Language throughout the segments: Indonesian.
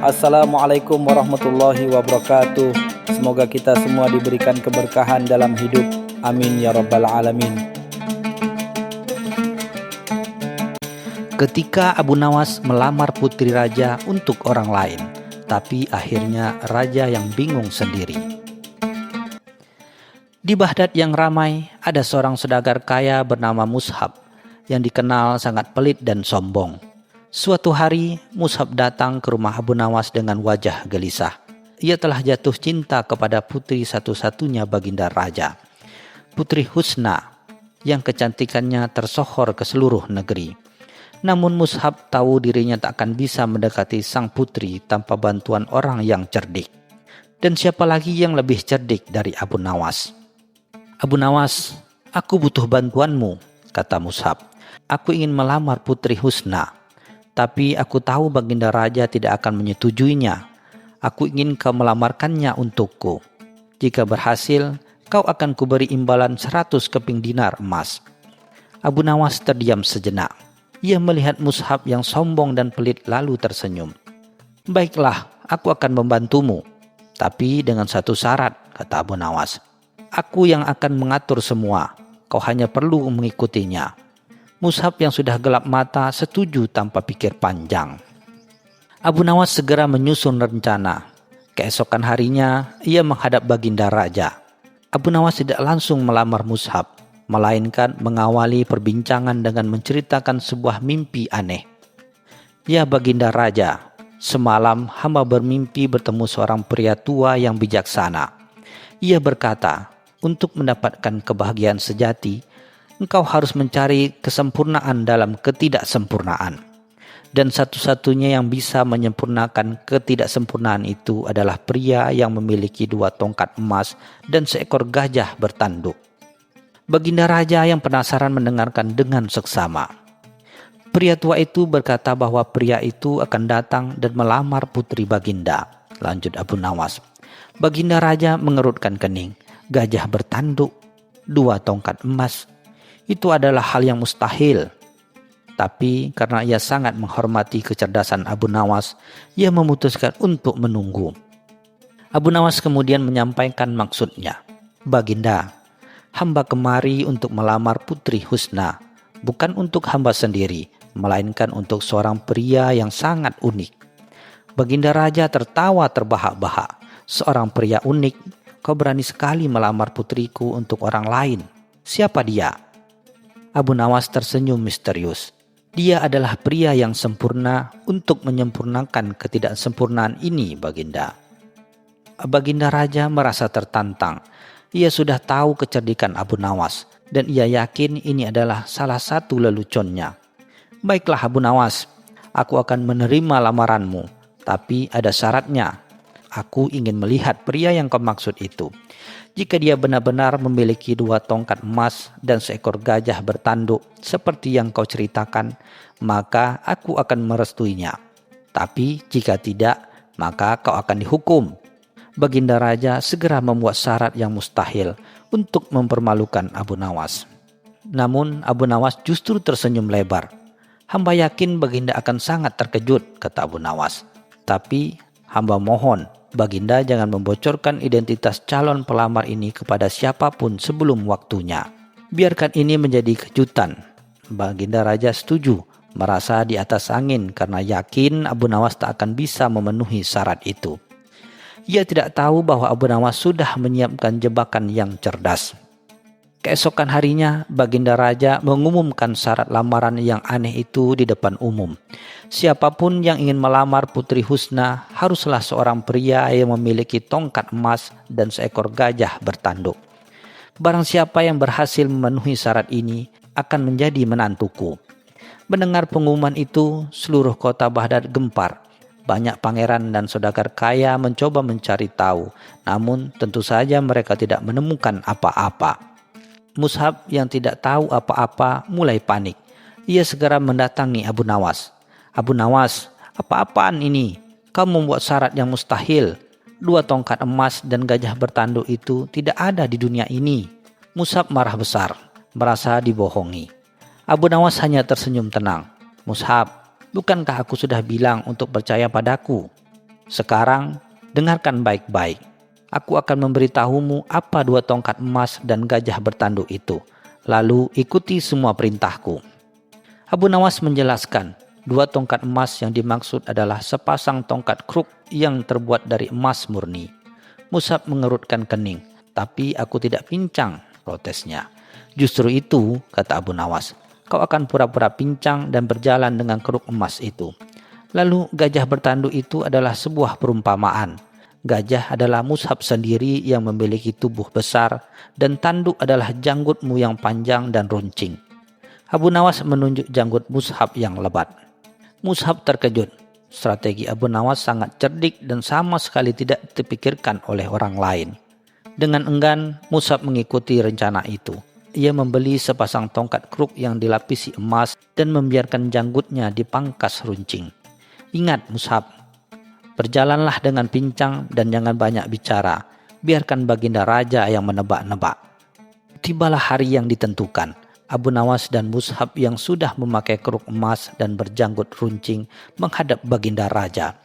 Assalamualaikum warahmatullahi wabarakatuh. Semoga kita semua diberikan keberkahan dalam hidup. Amin ya rabbal alamin. Ketika Abu Nawas melamar putri raja untuk orang lain, tapi akhirnya raja yang bingung sendiri. Di Baghdad yang ramai, ada seorang saudagar kaya bernama Mushab yang dikenal sangat pelit dan sombong. Suatu hari, Mushab datang ke rumah Abu Nawas dengan wajah gelisah. Ia telah jatuh cinta kepada putri satu-satunya baginda raja, Putri Husna, yang kecantikannya tersohor ke seluruh negeri. Namun Mushab tahu dirinya tak akan bisa mendekati sang putri tanpa bantuan orang yang cerdik. Dan siapa lagi yang lebih cerdik dari Abu Nawas? "Abu Nawas, aku butuh bantuanmu," kata Mushab. "Aku ingin melamar Putri Husna. Tapi aku tahu baginda raja tidak akan menyetujuinya. Aku ingin kau melamarkannya untukku. Jika berhasil, kau akan kuberi imbalan 100 keping dinar emas." Abu Nawas terdiam sejenak. Ia melihat Mushab yang sombong dan pelit lalu tersenyum. "Baiklah, aku akan membantumu. Tapi dengan satu syarat," kata Abu Nawas. "Aku yang akan mengatur semua. Kau hanya perlu mengikutinya." Mushab yang sudah gelap mata setuju tanpa pikir panjang. Abu Nawas segera menyusun rencana. Keesokan harinya, ia menghadap baginda raja. Abu Nawas tidak langsung melamar Mushab, melainkan mengawali perbincangan dengan menceritakan sebuah mimpi aneh. "Ya baginda raja, semalam hamba bermimpi bertemu seorang pria tua yang bijaksana. Ia berkata, untuk mendapatkan kebahagiaan sejati, engkau harus mencari kesempurnaan dalam ketidaksempurnaan. Dan satu-satunya yang bisa menyempurnakan ketidaksempurnaan itu adalah pria yang memiliki 2 tongkat emas dan seekor gajah bertanduk." Baginda raja yang penasaran mendengarkan dengan seksama. Pria tua itu berkata bahwa pria itu akan datang dan melamar putri baginda. Lanjut Abu Nawas. Baginda raja mengerutkan kening. Gajah bertanduk, 2 tongkat emas. Itu adalah hal yang mustahil. Tapi karena ia sangat menghormati kecerdasan Abu Nawas, ia memutuskan untuk menunggu. Abu Nawas kemudian menyampaikan maksudnya. "Baginda, hamba kemari untuk melamar Putri Husna, bukan untuk hamba sendiri, melainkan untuk seorang pria yang sangat unik." Baginda raja tertawa terbahak-bahak. "Seorang pria unik? Kau berani sekali melamar putriku untuk orang lain. Siapa dia?" Abu Nawas tersenyum misterius. "Dia adalah pria yang sempurna untuk menyempurnakan ketidaksempurnaan ini, baginda." Baginda raja merasa tertantang. Ia sudah tahu kecerdikan Abu Nawas dan ia yakin ini adalah salah satu leluconnya. "Baiklah Abu Nawas, aku akan menerima lamaranmu, tapi ada syaratnya. Aku ingin melihat pria yang kau maksud itu. Jika dia benar-benar memiliki 2 tongkat emas dan seekor gajah bertanduk seperti yang kau ceritakan, maka aku akan merestuinya. Tapi jika tidak, maka kau akan dihukum." Baginda raja segera membuat syarat yang mustahil untuk mempermalukan Abu Nawas. Namun Abu Nawas justru tersenyum lebar. "Hamba yakin baginda akan sangat terkejut," kata Abu Nawas. "Tapi hamba mohon, baginda jangan membocorkan identitas calon pelamar ini kepada siapapun sebelum waktunya. Biarkan ini menjadi kejutan." Baginda raja setuju, merasa di atas angin karena yakin Abu Nawas tak akan bisa memenuhi syarat itu. Ia tidak tahu bahwa Abu Nawas sudah menyiapkan jebakan yang cerdas. Keesokan harinya, baginda raja mengumumkan syarat lamaran yang aneh itu di depan umum. Siapapun yang ingin melamar Putri Husna haruslah seorang pria yang memiliki tongkat emas dan seekor gajah bertanduk. Barang siapa yang berhasil memenuhi syarat ini akan menjadi menantuku. Mendengar pengumuman itu, seluruh kota Baghdad gempar. Banyak pangeran dan saudagar kaya mencoba mencari tahu, namun tentu saja mereka tidak menemukan apa-apa. Mushab yang tidak tahu apa-apa mulai panik. Ia segera mendatangi Abu Nawas. "Abu Nawas, apa-apaan ini? Kau membuat syarat yang mustahil. 2 tongkat emas dan gajah bertanduk itu tidak ada di dunia ini." Mushab marah besar, merasa dibohongi. Abu Nawas hanya tersenyum tenang. "Mushab, bukankah aku sudah bilang untuk percaya padaku?" Sekarang, dengarkan baik-baik. Aku akan memberitahumu apa 2 tongkat emas dan gajah bertanduk itu. Lalu ikuti semua perintahku. Abu Nawas menjelaskan, 2 tongkat emas yang dimaksud adalah sepasang tongkat kruk yang terbuat dari emas murni. Mus'hab mengerutkan kening. Tapi aku tidak pincang, protesnya. Justru itu, kata Abu Nawas, kau akan pura-pura pincang dan berjalan dengan keruk emas itu. Lalu gajah bertanduk itu adalah sebuah perumpamaan. Gajah adalah Mus'hab sendiri yang memiliki tubuh besar dan tanduk adalah janggutmu yang panjang dan runcing. Abu Nawas menunjuk janggut Mus'hab yang lebat. Mus'hab terkejut. Strategi Abu Nawas sangat cerdik dan sama sekali tidak terpikirkan oleh orang lain. Dengan enggan, Mus'hab mengikuti rencana itu. Ia membeli sepasang tongkat kruk yang dilapisi emas dan membiarkan janggutnya dipangkas runcing. Ingat Mus'hab, berjalanlah dengan pincang dan jangan banyak bicara. Biarkan baginda raja yang menebak-nebak. Tibalah hari yang ditentukan. Abu Nawas dan Mus'hab yang sudah memakai kruk emas dan berjanggut runcing menghadap baginda raja.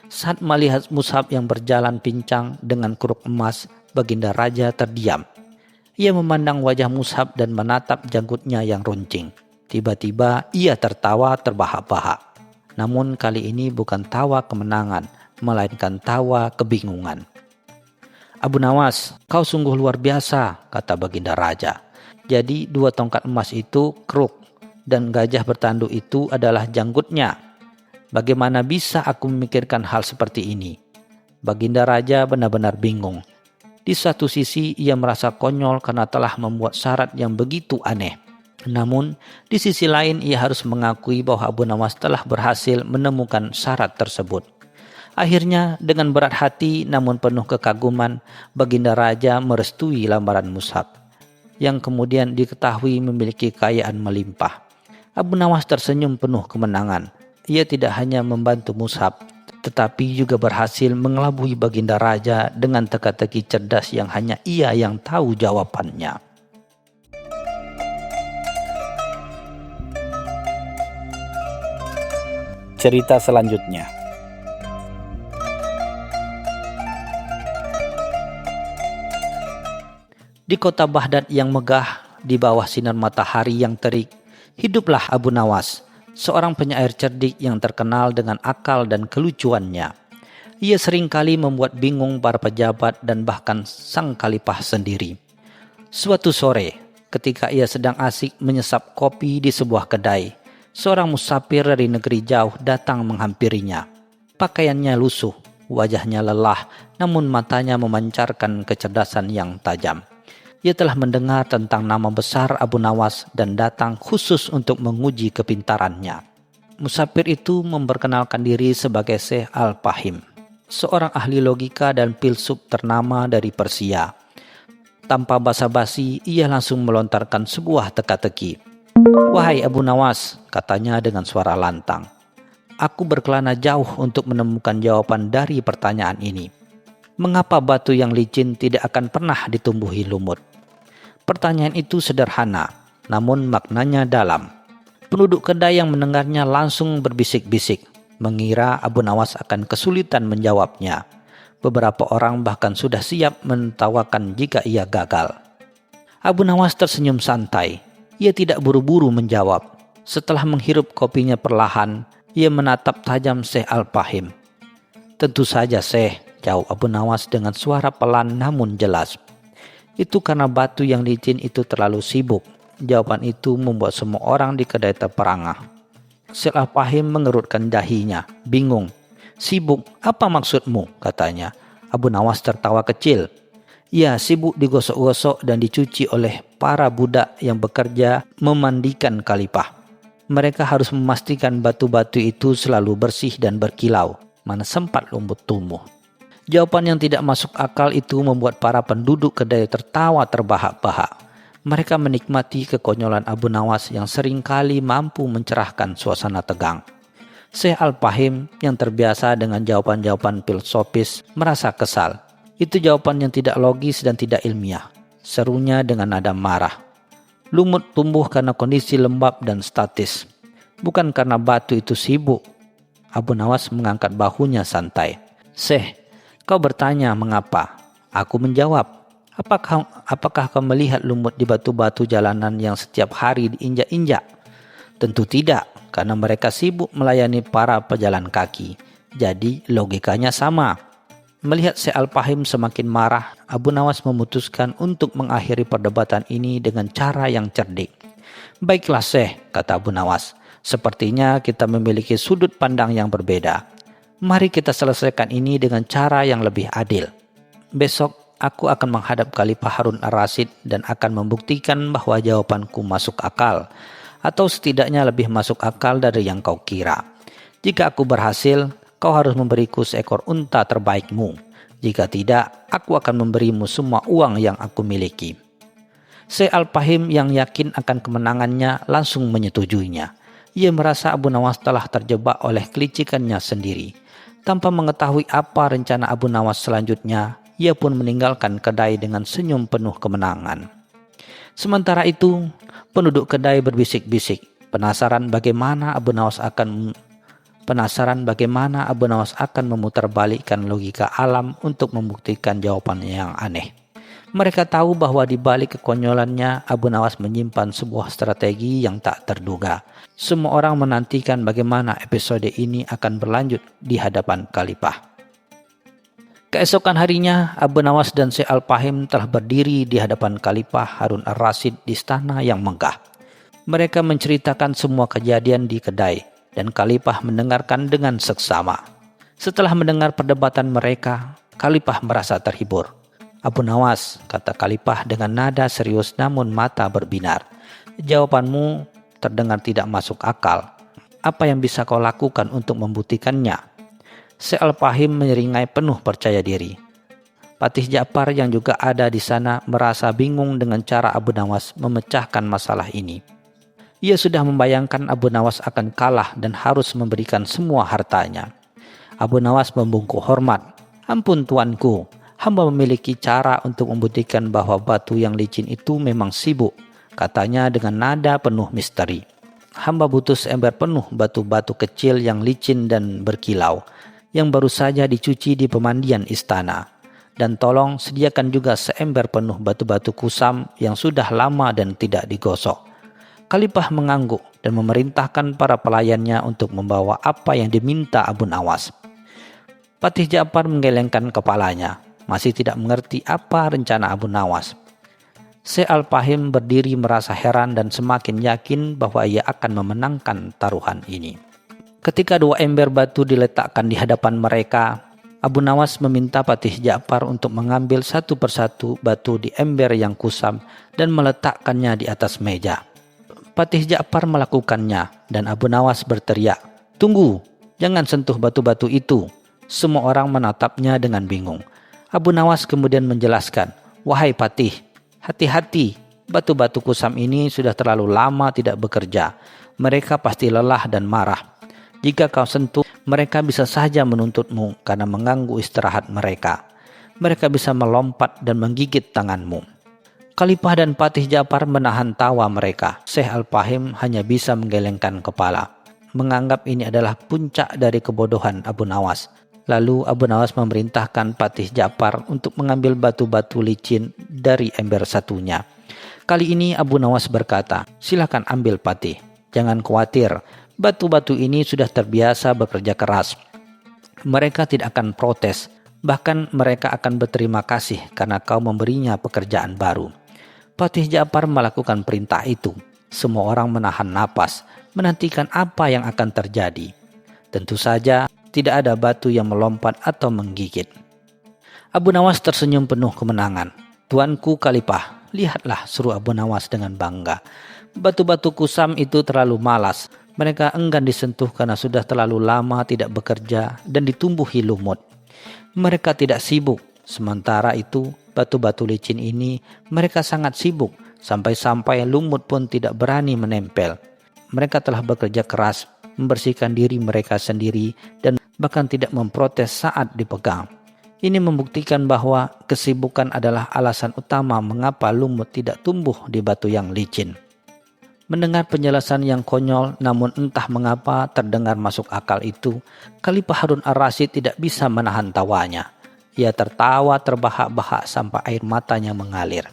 Saat melihat Mus'hab yang berjalan pincang dengan kruk emas, baginda raja terdiam. Ia memandang wajah Mus'hab dan menatap janggutnya yang runcing. Tiba-tiba ia tertawa terbahak-bahak. Namun kali ini bukan tawa kemenangan, melainkan tawa kebingungan. Abu Nawas, kau sungguh luar biasa, kata baginda raja. Jadi 2 tongkat emas itu kruk dan gajah bertanduk itu adalah janggutnya. Bagaimana bisa aku memikirkan hal seperti ini? Baginda raja benar-benar bingung. Di satu sisi ia merasa konyol karena telah membuat syarat yang begitu aneh. Namun di sisi lain ia harus mengakui bahwa Abu Nawas telah berhasil menemukan syarat tersebut. Akhirnya dengan berat hati namun penuh kekaguman, baginda raja merestui lamaran Mus'hab, yang kemudian diketahui memiliki kekayaan melimpah. Abu Nawas tersenyum penuh kemenangan. Ia tidak hanya membantu Mus'hab, tetapi juga berhasil mengelabui baginda raja dengan teka-teki cerdas yang hanya ia yang tahu jawabannya. Cerita selanjutnya. Di kota Baghdad yang megah, di bawah sinar matahari yang terik, hiduplah Abu Nawas, seorang penyair cerdik yang terkenal dengan akal dan kelucuannya. Ia seringkali membuat bingung para pejabat dan bahkan sang khalifah sendiri. Suatu sore, ketika ia sedang asik menyesap kopi di sebuah kedai, seorang musafir dari negeri jauh datang menghampirinya. Pakaiannya lusuh, wajahnya lelah, namun matanya memancarkan kecerdasan yang tajam. Ia telah mendengar tentang nama besar Abu Nawas dan datang khusus untuk menguji kepintarannya. Musafir itu memperkenalkan diri sebagai Syekh Al-Fahim, seorang ahli logika dan filsuf ternama dari Persia. Tanpa basa-basi, ia langsung melontarkan sebuah teka-teki. "Wahai Abu Nawas," katanya dengan suara lantang, "aku berkelana jauh untuk menemukan jawaban dari pertanyaan ini. Mengapa batu yang licin tidak akan pernah ditumbuhi lumut?" Pertanyaan itu sederhana, namun maknanya dalam. Penduduk kedai yang mendengarnya langsung berbisik-bisik, mengira Abu Nawas akan kesulitan menjawabnya. Beberapa orang bahkan sudah siap menertawakan jika ia gagal. Abu Nawas tersenyum santai. Ia tidak buru-buru menjawab. Setelah menghirup kopinya perlahan, ia menatap tajam Syekh Al-Fahim. "Tentu saja, Syekh," jawab Abu Nawas dengan suara pelan namun jelas. "Itu karena batu yang licin itu terlalu sibuk." Jawaban itu membuat semua orang di kedai terperangah. Syekh Al-Fahim mengerutkan dahinya, bingung. "Sibuk, apa maksudmu?" katanya. Abu Nawas tertawa kecil. "Ya, sibuk digosok-gosok dan dicuci oleh para budak yang bekerja memandikan khalifah. Mereka harus memastikan batu-batu itu selalu bersih dan berkilau, mana sempat lumut tumbuh." Jawaban yang tidak masuk akal itu membuat para penduduk kedai tertawa terbahak-bahak. Mereka menikmati kekonyolan Abu Nawas yang seringkali mampu mencerahkan suasana tegang. Syekh Al-Fahim yang terbiasa dengan jawaban-jawaban filosofis merasa kesal. Itu jawaban yang tidak logis dan tidak ilmiah. Serunya dengan nada marah. "Lumut tumbuh karena kondisi lembab dan statis, bukan karena batu itu sibuk." Abu Nawas mengangkat bahunya santai. "Syekh, kau bertanya mengapa?" Aku menjawab, apakah kau melihat lumut di batu-batu jalanan yang setiap hari diinjak-injak?" "Tentu tidak, karena mereka sibuk melayani para pejalan kaki. Jadi logikanya sama." Melihat Syekh Al-Fahim semakin marah, Abu Nawas memutuskan untuk mengakhiri perdebatan ini dengan cara yang cerdik. "Baiklah Syekh," kata Abu Nawas, "sepertinya kita memiliki sudut pandang yang berbeda. Mari kita selesaikan ini dengan cara yang lebih adil. Besok aku akan menghadap Khalifah Harun ar-Rasyid dan akan membuktikan bahwa jawabanku masuk akal, atau setidaknya lebih masuk akal dari yang kau kira. Jika aku berhasil, kau harus memberiku seekor unta terbaikmu. Jika tidak, aku akan memberimu semua uang yang aku miliki." Syekh Al-Fahim yang yakin akan kemenangannya langsung menyetujuinya. Ia merasa Abu Nawas telah terjebak oleh kelicikannya sendiri. Tanpa mengetahui apa rencana Abu Nawas selanjutnya, ia pun meninggalkan kedai dengan senyum penuh kemenangan. Sementara itu, penduduk kedai berbisik-bisik, penasaran bagaimana Abu Nawas akan memutarbalikkan logika alam untuk membuktikan jawabannya yang aneh. Mereka tahu bahwa di balik kekonyolannya, Abu Nawas menyimpan sebuah strategi yang tak terduga. Semua orang menantikan bagaimana episode ini akan berlanjut di hadapan Khalifah. Keesokan harinya, Abu Nawas dan Syekh Al-Fahim telah berdiri di hadapan Khalifah Harun ar-Rasyid di istana yang megah. Mereka menceritakan semua kejadian di kedai, dan Khalifah mendengarkan dengan seksama. Setelah mendengar perdebatan mereka, Khalifah merasa terhibur. "Abu Nawas," kata Khalifah dengan nada serius namun mata berbinar, "jawabanmu terdengar tidak masuk akal. Apa yang bisa kau lakukan untuk membuktikannya?" Syekh Al-Fahim menyeringai penuh percaya diri. Patih Ja'far yang juga ada di sana merasa bingung dengan cara Abu Nawas memecahkan masalah ini. Ia sudah membayangkan Abu Nawas akan kalah dan harus memberikan semua hartanya. Abu Nawas membungkuk hormat. "Ampun tuanku, hamba memiliki cara untuk membuktikan bahwa batu yang licin itu memang sibuk," katanya dengan nada penuh misteri. "Hamba butuh seember penuh batu-batu kecil yang licin dan berkilau, yang baru saja dicuci di pemandian istana. Dan tolong sediakan juga seember penuh batu-batu kusam yang sudah lama dan tidak digosok." Khalifah mengangguk dan memerintahkan para pelayannya untuk membawa apa yang diminta Abu Nawas. Patih Ja'far menggelengkan kepalanya, masih tidak mengerti apa rencana Abu Nawas. Syekh Al-Fahim berdiri merasa heran dan semakin yakin bahwa ia akan memenangkan taruhan ini. Ketika 2 ember batu diletakkan di hadapan mereka, Abu Nawas meminta Patih Ja'far untuk mengambil satu persatu batu di ember yang kusam dan meletakkannya di atas meja. Patih Ja'far melakukannya dan Abu Nawas berteriak, "Tunggu, jangan sentuh batu-batu itu." Semua orang menatapnya dengan bingung. Abu Nawas kemudian menjelaskan, "Wahai Patih, hati-hati, batu-batu kusam ini sudah terlalu lama tidak bekerja. Mereka pasti lelah dan marah. Jika kau sentuh, mereka bisa saja menuntutmu karena mengganggu istirahat mereka. Mereka bisa melompat dan menggigit tanganmu." Khalifah dan Patih Ja'far menahan tawa mereka. Syekh Al-Fahim hanya bisa menggelengkan kepala, menganggap ini adalah puncak dari kebodohan Abu Nawas. Lalu Abu Nawas memerintahkan Patih Ja'far untuk mengambil batu-batu licin dari ember satunya. Kali ini Abu Nawas berkata, "Silakan ambil Patih, jangan khawatir, batu-batu ini sudah terbiasa bekerja keras. Mereka tidak akan protes, bahkan mereka akan berterima kasih karena kau memberinya pekerjaan baru." Patih Ja'far melakukan perintah itu. Semua orang menahan napas, menantikan apa yang akan terjadi. Tentu saja tidak ada batu yang melompat atau menggigit. Abu Nawas tersenyum penuh kemenangan. "Tuanku Khalifah, lihatlah," seru Abu Nawas dengan bangga. "Batu-batu kusam itu terlalu malas. Mereka enggan disentuh karena sudah terlalu lama tidak bekerja dan ditumbuhi lumut. Mereka tidak sibuk. Sementara itu, batu-batu licin ini mereka sangat sibuk, sampai-sampai lumut pun tidak berani menempel. Mereka telah bekerja keras, membersihkan diri mereka sendiri, dan bahkan tidak memprotes saat dipegang. Ini membuktikan bahwa kesibukan adalah alasan utama mengapa lumut tidak tumbuh di batu yang licin." Mendengar penjelasan yang konyol namun entah mengapa terdengar masuk akal itu, Khalifah Harun ar-Rasyid tidak bisa menahan tawanya. Ia tertawa terbahak-bahak sampai air matanya mengalir.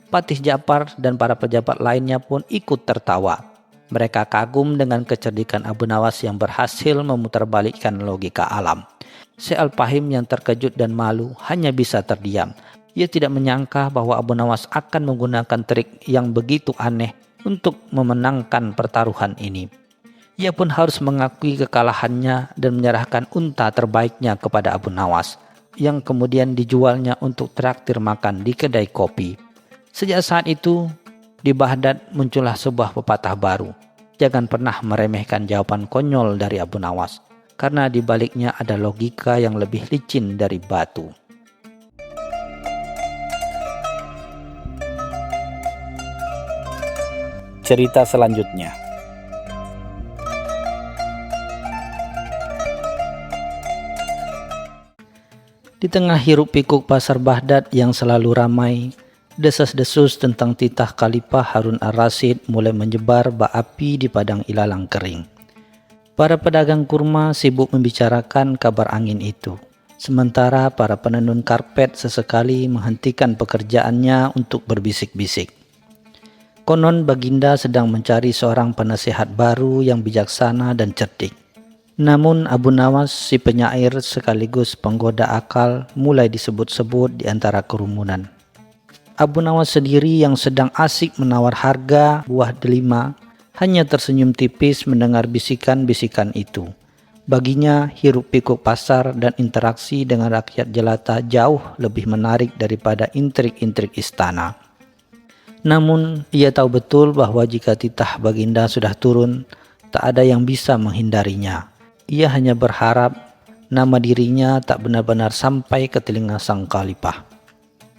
Patih Ja'far dan para pejabat lainnya pun ikut tertawa. Mereka kagum dengan kecerdikan Abu Nawas yang berhasil memutarbalikkan logika alam. Syekh Al-Fahim yang terkejut dan malu hanya bisa terdiam. Ia tidak menyangka bahwa Abu Nawas akan menggunakan trik yang begitu aneh untuk memenangkan pertaruhan ini. Ia pun harus mengakui kekalahannya dan menyerahkan unta terbaiknya kepada Abu Nawas, yang kemudian dijualnya untuk traktir makan di kedai kopi. Sejak saat itu, di Baghdad muncullah sebuah pepatah baru. Jangan pernah meremehkan jawaban konyol dari Abu Nawas, karena di baliknya ada logika yang lebih licin dari batu. Cerita selanjutnya. Di tengah hiruk pikuk pasar Baghdad yang selalu ramai, desas-desus tentang titah Khalifah Harun ar-Rasyid mulai menyebar bak api di padang ilalang kering. Para pedagang kurma sibuk membicarakan kabar angin itu, sementara para penenun karpet sesekali menghentikan pekerjaannya untuk berbisik-bisik. Konon Baginda sedang mencari seorang penasehat baru yang bijaksana dan cerdik. Namun Abu Nawas, si penyair sekaligus penggoda akal, mulai disebut-sebut di antara kerumunan. Abu Nawas sendiri yang sedang asik menawar harga buah delima hanya tersenyum tipis mendengar bisikan-bisikan itu. Baginya hiruk pikuk pasar dan interaksi dengan rakyat jelata jauh lebih menarik daripada intrik-intrik istana. Namun ia tahu betul bahwa jika titah Baginda sudah turun, tak ada yang bisa menghindarinya. Ia hanya berharap nama dirinya tak benar-benar sampai ke telinga sang Khalifah.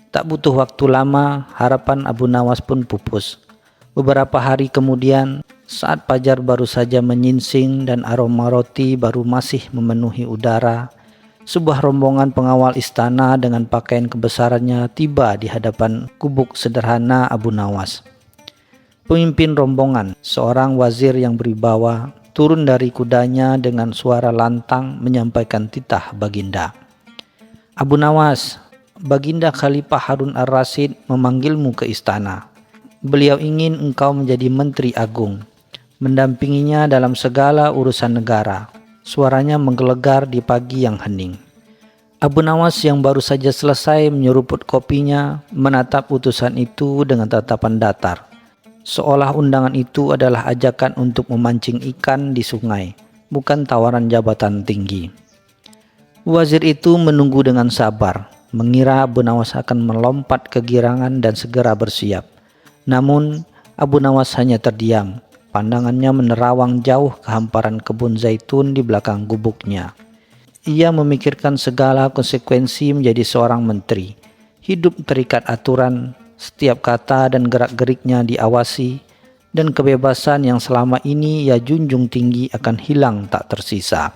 Tak butuh waktu lama, harapan Abu Nawas pun pupus. Beberapa hari kemudian, saat fajar baru saja menyingsing dan aroma roti baru masih memenuhi udara, sebuah rombongan pengawal istana dengan pakaian kebesarannya tiba di hadapan gubuk sederhana Abu Nawas. Pemimpin rombongan, seorang wazir yang berwibawa, turun dari kudanya dengan suara lantang menyampaikan titah Baginda. Abu Nawas, Baginda Khalifah Harun ar-Rasyid memanggilmu ke istana. Beliau ingin engkau menjadi menteri agung, mendampinginya dalam segala urusan negara. Suaranya menggelegar di pagi yang hening. Abu Nawas yang baru saja selesai menyeruput kopinya menatap utusan itu dengan tatapan datar, seolah undangan itu adalah ajakan untuk memancing ikan di sungai, bukan tawaran jabatan tinggi. Wazir itu menunggu dengan sabar, mengira Abu Nawas akan melompat kegirangan dan segera bersiap. Namun Abu Nawas hanya terdiam. Pandangannya menerawang jauh ke hamparan kebun zaitun di belakang gubuknya. Ia memikirkan segala konsekuensi menjadi seorang menteri. Hidup terikat aturan, setiap kata dan gerak-geriknya diawasi, dan kebebasan yang selama ini ia junjung tinggi akan hilang tak tersisa.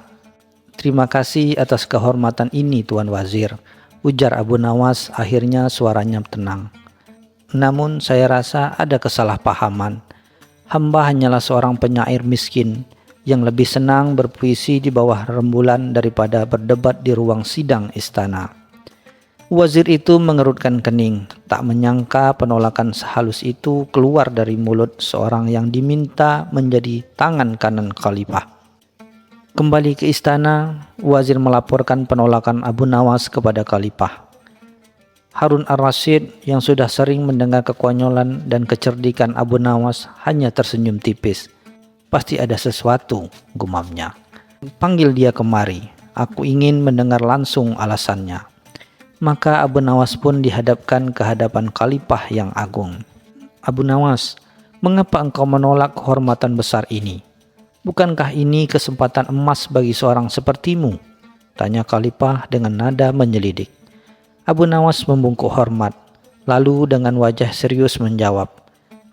Terima kasih atas kehormatan ini Tuan Wazir, ujar Abu Nawas, akhirnya suaranya tenang. Namun saya rasa ada kesalahpahaman. Hamba hanyalah seorang penyair miskin yang lebih senang berpuisi di bawah rembulan daripada berdebat di ruang sidang istana. Wazir itu mengerutkan kening, tak menyangka penolakan sehalus itu keluar dari mulut seorang yang diminta menjadi tangan kanan Khalifah. Kembali ke istana, Wazir melaporkan penolakan Abu Nawas kepada Khalifah. Harun ar-Rasyid yang sudah sering mendengar kekonyolan dan kecerdikan Abu Nawas hanya tersenyum tipis. Pasti ada sesuatu, gumamnya. Panggil dia kemari, aku ingin mendengar langsung alasannya. Maka Abu Nawas pun dihadapkan ke hadapan Khalifah yang agung. Abu Nawas, mengapa engkau menolak kehormatan besar ini? Bukankah ini kesempatan emas bagi seorang sepertimu? Tanya Khalifah dengan nada menyelidik. Abu Nawas membungkuk hormat, lalu dengan wajah serius menjawab,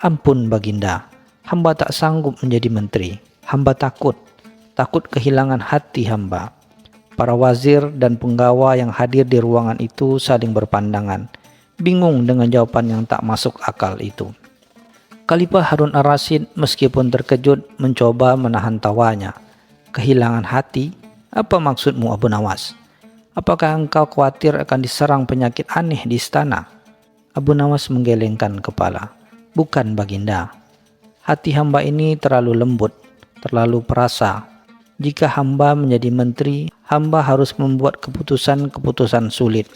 "Ampun Baginda, hamba tak sanggup menjadi menteri. Hamba takut kehilangan hati hamba." Para wazir dan penggawa yang hadir di ruangan itu saling berpandangan, bingung dengan jawaban yang tak masuk akal itu. Khalifah Harun ar-Rasyid meskipun terkejut mencoba menahan tawanya. Kehilangan hati? Apa maksudmu Abu Nawas? Apakah engkau khawatir akan diserang penyakit aneh di istana? Abu Nawas menggelengkan kepala. Bukan Baginda. Hati hamba ini terlalu lembut, terlalu perasa. Jika hamba menjadi menteri, hamba harus membuat keputusan-keputusan sulit.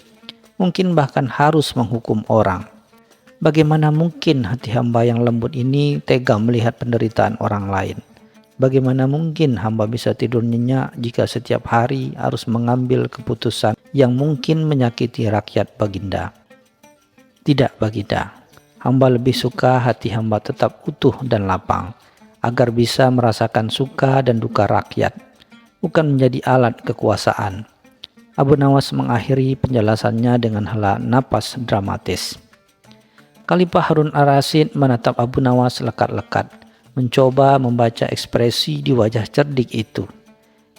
Mungkin bahkan harus menghukum orang. Bagaimana mungkin hati hamba yang lembut ini tega melihat penderitaan orang lain? Bagaimana mungkin hamba bisa tidur nyenyak jika setiap hari harus mengambil keputusan yang mungkin menyakiti rakyat Baginda? Tidak Baginda, hamba lebih suka hati hamba tetap utuh dan lapang, agar bisa merasakan suka dan duka rakyat, bukan menjadi alat kekuasaan. Abu Nawas mengakhiri penjelasannya dengan hela napas dramatis. Khalifah Harun ar-Rasyid menatap Abu Nawas lekat-lekat, mencoba membaca ekspresi di wajah cerdik itu.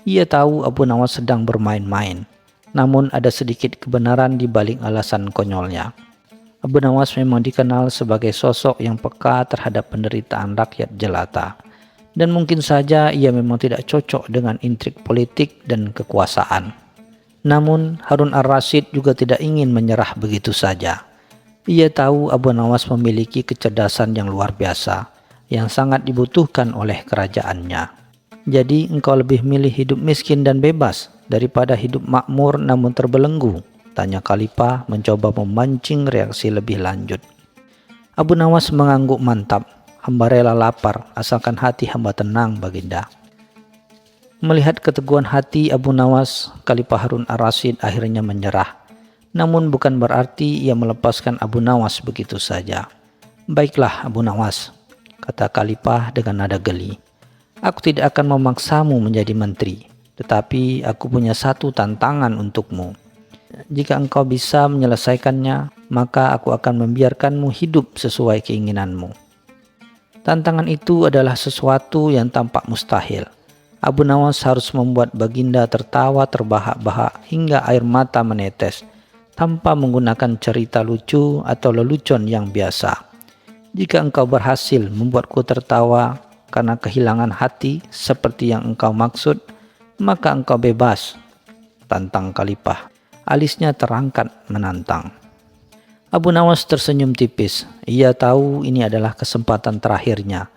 Ia tahu Abu Nawas sedang bermain-main, namun ada sedikit kebenaran di balik alasan konyolnya. Abu Nawas memang dikenal sebagai sosok yang peka terhadap penderitaan rakyat jelata, dan mungkin saja ia memang tidak cocok dengan intrik politik dan kekuasaan. Namun Harun ar-Rasyid juga tidak ingin menyerah begitu saja. Ia tahu Abu Nawas memiliki kecerdasan yang luar biasa, yang sangat dibutuhkan oleh kerajaannya. Jadi engkau lebih milih hidup miskin dan bebas daripada hidup makmur namun terbelenggu? Tanya Khalifah mencoba memancing reaksi lebih lanjut. Abu Nawas mengangguk mantap. Hamba rela lapar asalkan hati hamba tenang Baginda. Melihat keteguhan hati Abu Nawas, Khalifah Harun ar-Rasyid akhirnya menyerah. Namun bukan berarti ia melepaskan Abu Nawas begitu saja. Baiklah Abu Nawas, kata Khalifah dengan nada geli. Aku tidak akan memaksamu menjadi menteri, tetapi aku punya satu tantangan untukmu. Jika engkau bisa menyelesaikannya, maka aku akan membiarkanmu hidup sesuai keinginanmu. Tantangan itu adalah sesuatu yang tampak mustahil. Abu Nawas harus membuat Baginda tertawa terbahak-bahak hingga air mata menetes, tanpa menggunakan cerita lucu atau lelucon yang biasa. Jika engkau berhasil membuatku tertawa karena kehilangan hati seperti yang engkau maksud, maka engkau bebas, tantang Khalifah. Alisnya terangkat menantang. Abu Nawas tersenyum tipis. Ia tahu ini adalah kesempatan terakhirnya.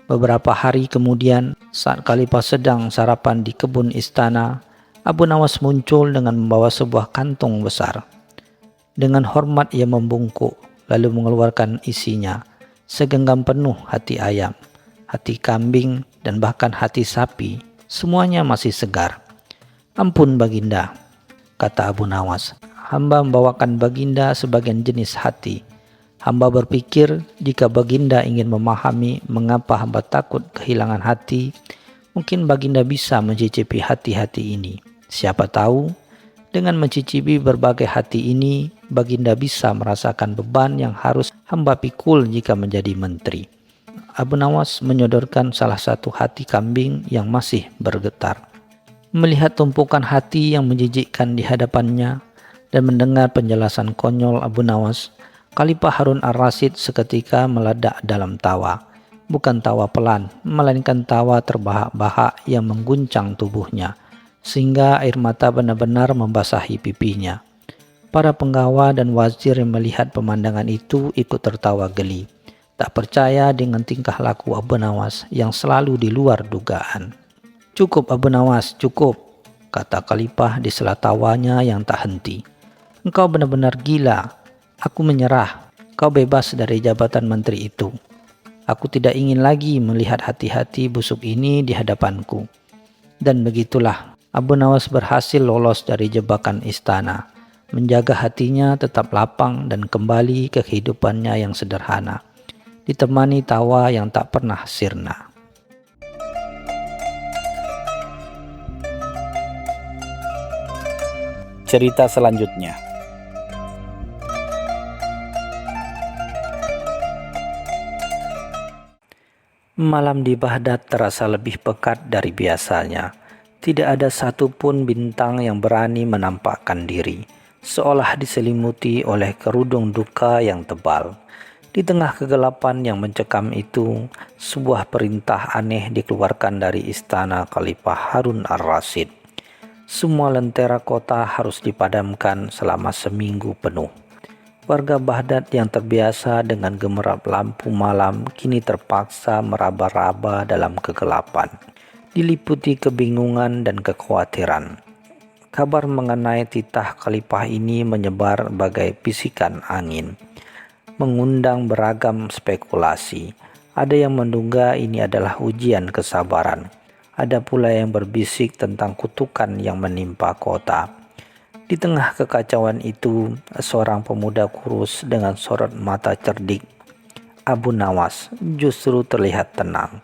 Beberapa hari kemudian, saat Khalifah sedang sarapan di kebun istana, Abu Nawas muncul dengan membawa sebuah kantung besar. Dengan hormat ia membungkuk, lalu mengeluarkan isinya. Segenggam penuh hati ayam, hati kambing, dan bahkan hati sapi. Semuanya masih segar. Ampun Baginda, kata Abu Nawas. Hamba membawakan Baginda sebagian jenis hati. Hamba berpikir jika Baginda ingin memahami mengapa hamba takut kehilangan hati, mungkin Baginda bisa mencicipi hati-hati ini. Siapa tahu, dengan mencicipi berbagai hati ini, Baginda bisa merasakan beban yang harus hamba pikul jika menjadi menteri. Abu Nawas menyodorkan salah satu hati kambing yang masih bergetar. Melihat tumpukan hati yang menjijikkan di hadapannya dan mendengar penjelasan konyol Abu Nawas, Khalifah Harun ar-Rasyid seketika meledak dalam tawa. Bukan tawa pelan, melainkan tawa terbahak-bahak yang mengguncang tubuhnya, sehingga air mata benar-benar membasahi pipinya. Para penggawa dan wazir yang melihat pemandangan itu ikut tertawa geli, tak percaya dengan tingkah laku Abu Nawas yang selalu di luar dugaan. Cukup Abu Nawas, cukup, kata Khalifah di sela tawanya yang tak henti. Engkau benar-benar gila. Aku menyerah. Kau bebas dari jabatan menteri itu. Aku tidak ingin lagi melihat hati-hati busuk ini di hadapanku. Dan begitulah, Abu Nawas berhasil lolos dari jebakan istana, menjaga hatinya tetap lapang dan kembali ke kehidupannya yang sederhana, ditemani tawa yang tak pernah sirna. Cerita selanjutnya. Malam di Baghdad terasa lebih pekat dari biasanya. Tidak ada satupun bintang yang berani menampakkan diri, seolah diselimuti oleh kerudung duka yang tebal. Di tengah kegelapan yang mencekam itu, sebuah perintah aneh dikeluarkan dari istana Khalifah Harun ar-Rasyid. Semua lentera kota harus dipadamkan selama seminggu penuh. Warga Baghdad yang terbiasa dengan gemerlap lampu malam kini terpaksa meraba-raba dalam kegelapan, diliputi kebingungan dan kekhawatiran. Kabar mengenai titah khalifah ini menyebar bagai bisikan angin, mengundang beragam spekulasi. Ada yang menduga ini adalah ujian kesabaran. Ada pula yang berbisik tentang kutukan yang menimpa kota. Di tengah kekacauan itu, seorang pemuda kurus dengan sorot mata cerdik, Abu Nawas, justru terlihat tenang.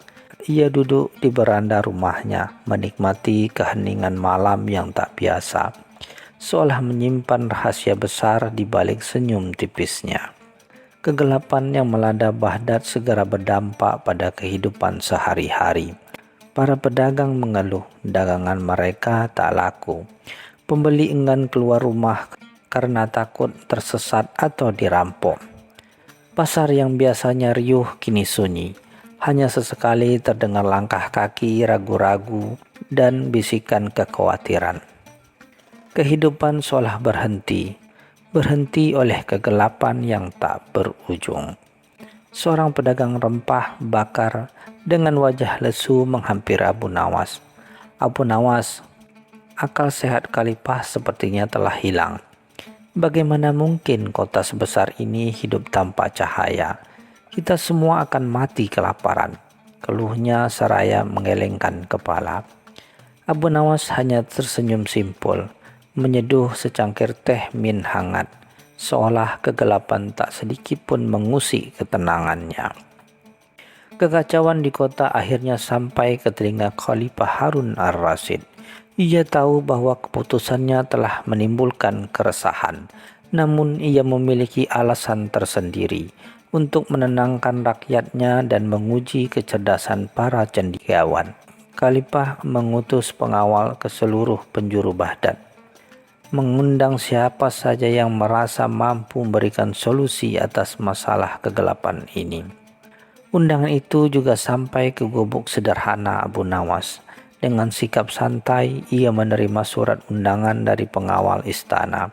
Ia duduk di beranda rumahnya, menikmati keheningan malam yang tak biasa, seolah menyimpan rahasia besar di balik senyum tipisnya. Kegelapan yang melanda Baghdad segera berdampak pada kehidupan sehari-hari. Para pedagang mengeluh dagangan mereka tak laku. Pembeli enggan keluar rumah karena takut tersesat atau dirampok. Pasar yang biasanya riuh kini sunyi. Hanya sesekali terdengar langkah kaki ragu-ragu dan bisikan kekhawatiran. Kehidupan seolah berhenti oleh kegelapan yang tak berujung. Seorang pedagang rempah bakar dengan wajah lesu menghampiri Abu Nawas. Abu Nawas, akal sehat khalifah sepertinya telah hilang. Bagaimana mungkin kota sebesar ini hidup tanpa cahaya? Kita semua akan mati kelaparan, keluhnya seraya menggelengkan kepala. Abu Nawas hanya tersenyum simpul, menyeduh secangkir teh min hangat, seolah kegelapan tak sedikit pun mengusik ketenangannya. Kekacauan di kota akhirnya sampai ke telinga Khalifah Harun ar-Rasyid. Ia tahu bahwa keputusannya telah menimbulkan keresahan, namun ia memiliki alasan tersendiri untuk menenangkan rakyatnya dan menguji kecerdasan para cendekiawan. Khalifah mengutus pengawal ke seluruh penjuru Baghdad, mengundang siapa saja yang merasa mampu memberikan solusi atas masalah kegelapan ini. Undangan itu juga sampai ke gubuk sederhana Abu Nawas. Dengan sikap santai, ia menerima surat undangan dari pengawal istana.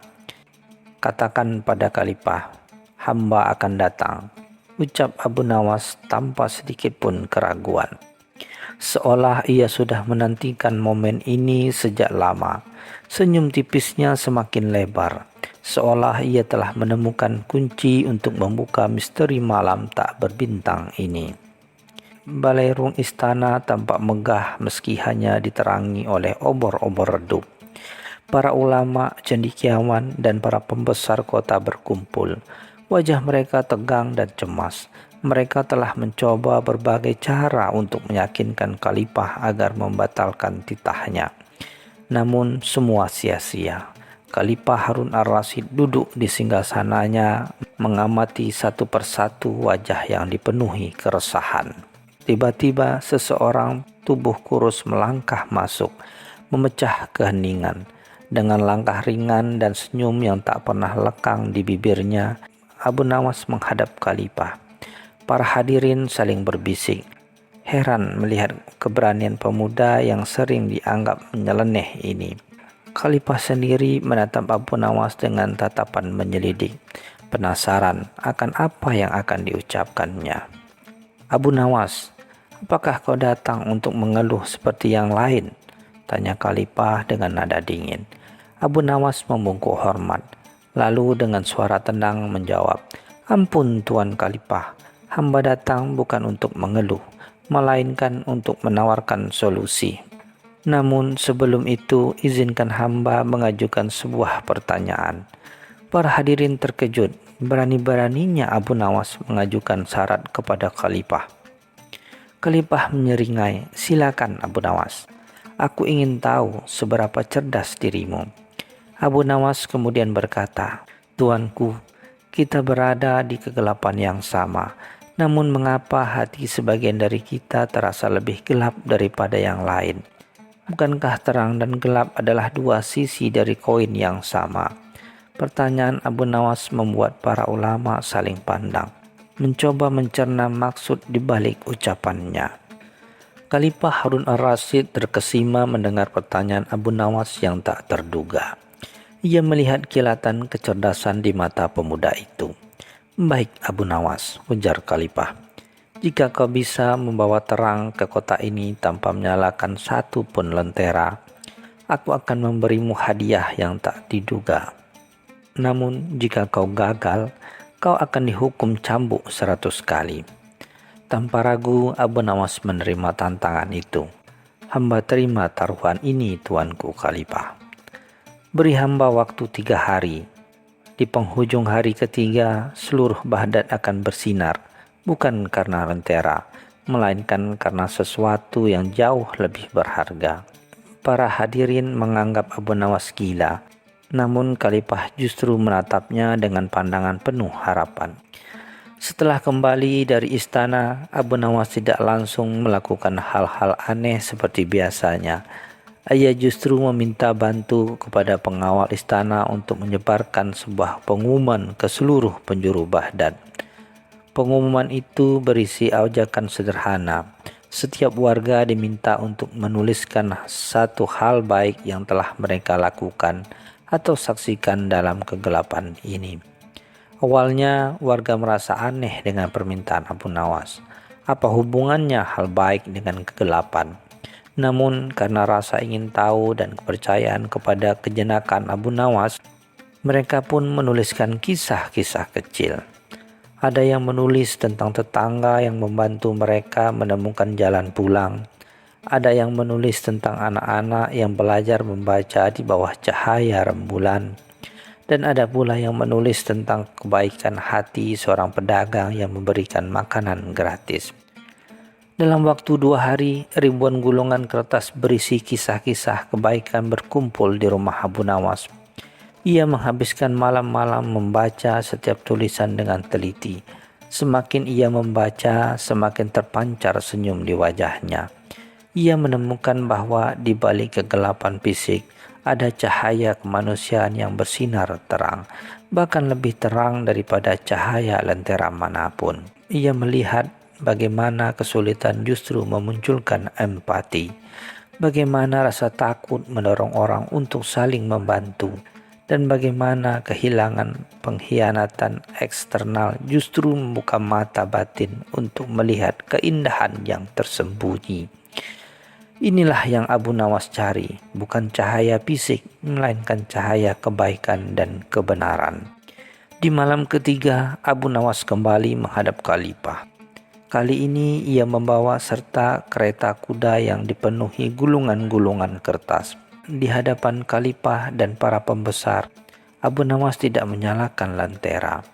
Katakan pada Khalifah, hamba akan datang, ucap Abu Nawas tanpa sedikit pun keraguan. Seolah ia sudah menantikan momen ini sejak lama. Senyum tipisnya semakin lebar, seolah ia telah menemukan kunci untuk membuka misteri malam tak berbintang ini. Balairung istana tampak megah meski hanya diterangi oleh obor-obor redup. Para ulama, cendekiawan, dan para pembesar kota berkumpul. Wajah mereka tegang dan cemas. Mereka telah mencoba berbagai cara untuk meyakinkan Khalifah agar membatalkan titahnya. Namun semua sia-sia. Khalifah Harun ar-Rasyid duduk di singgasananya, mengamati satu persatu wajah yang dipenuhi keresahan. Tiba-tiba seseorang tubuh kurus melangkah masuk, memecah keheningan. Dengan langkah ringan dan senyum yang tak pernah lekang di bibirnya, Abu Nawas menghadap Khalifah. Para hadirin saling berbisik, heran melihat keberanian pemuda yang sering dianggap menyeleneh ini. Khalifah sendiri menatap Abu Nawas dengan tatapan menyelidik, penasaran akan apa yang akan diucapkannya. Abu Nawas, apakah kau datang untuk mengeluh seperti yang lain? Tanya Khalifah dengan nada dingin. Abu Nawas membungkuk hormat, lalu dengan suara tenang menjawab, "Ampun Tuan Khalifah, hamba datang bukan untuk mengeluh, melainkan untuk menawarkan solusi. Namun sebelum itu, izinkan hamba mengajukan sebuah pertanyaan." Para hadirin terkejut, berani-beraninya Abu Nawas mengajukan syarat kepada Khalifah. Khalifah menyeringai, "Silakan Abu Nawas. Aku ingin tahu seberapa cerdas dirimu." Abu Nawas kemudian berkata, "Tuanku, kita berada di kegelapan yang sama. Namun mengapa hati sebagian dari kita terasa lebih gelap daripada yang lain? Bukankah terang dan gelap adalah dua sisi dari koin yang sama?" Pertanyaan Abu Nawas membuat para ulama saling pandang. mencoba mencerna maksud di balik ucapannya. Khalifah Harun ar-Rasyid terkesima mendengar pertanyaan Abu Nawas yang tak terduga. Ia melihat kilatan kecerdasan di mata pemuda itu. "Baik Abu Nawas," ujar Khalifah. "Jika kau bisa membawa terang ke kota ini tanpa menyalakan satu pun lentera, aku akan memberimu hadiah yang tak diduga. Namun jika kau gagal, kau akan dihukum cambuk 100 kali." Tanpa ragu Abu Nawas menerima tantangan itu. "Hamba terima taruhan ini, tuanku Khalifah. Beri hamba waktu 3 hari. Di penghujung hari ketiga, seluruh Baghdad akan bersinar, bukan karena lentera, melainkan karena sesuatu yang jauh lebih berharga." Para hadirin menganggap Abu Nawas gila, namun Khalifah justru menatapnya dengan pandangan penuh harapan. Setelah kembali dari istana, Abu Nawas tidak langsung melakukan hal-hal aneh seperti biasanya. Ia justru meminta bantu kepada pengawal istana untuk menyebarkan sebuah pengumuman ke seluruh penjuru Baghdad. Pengumuman itu berisi ajakan sederhana. Setiap warga diminta untuk menuliskan satu hal baik yang telah mereka lakukan atau saksikan dalam kegelapan ini. Awalnya warga merasa aneh dengan permintaan Abu Nawas. Apa hubungannya hal baik dengan kegelapan? Namun karena rasa ingin tahu dan kepercayaan kepada kejenakan Abu Nawas, mereka pun menuliskan kisah-kisah kecil. Ada yang menulis tentang tetangga yang membantu mereka menemukan jalan pulang. Ada yang menulis tentang anak-anak yang belajar membaca di bawah cahaya rembulan. Dan ada pula yang menulis tentang kebaikan hati seorang pedagang yang memberikan makanan gratis. Dalam waktu 2 hari, ribuan gulungan kertas berisi kisah-kisah kebaikan berkumpul di rumah Abu Nawas. Ia menghabiskan malam-malam membaca setiap tulisan dengan teliti. Semakin ia membaca, semakin terpancar senyum di wajahnya. Ia menemukan bahwa di balik kegelapan fisik, ada cahaya kemanusiaan yang bersinar terang, bahkan lebih terang daripada cahaya lentera manapun. Ia melihat bagaimana kesulitan justru memunculkan empati, bagaimana rasa takut mendorong orang untuk saling membantu, dan bagaimana kehilangan pengkhianatan eksternal justru membuka mata batin untuk melihat keindahan yang tersembunyi. Inilah yang Abu Nawas cari, bukan cahaya fisik, melainkan cahaya kebaikan dan kebenaran. Di malam ketiga, Abu Nawas kembali menghadap Khalifah. Kali ini ia membawa serta kereta kuda yang dipenuhi gulungan-gulungan kertas. Di hadapan Khalifah dan para pembesar, Abu Nawas tidak menyalakan lentera,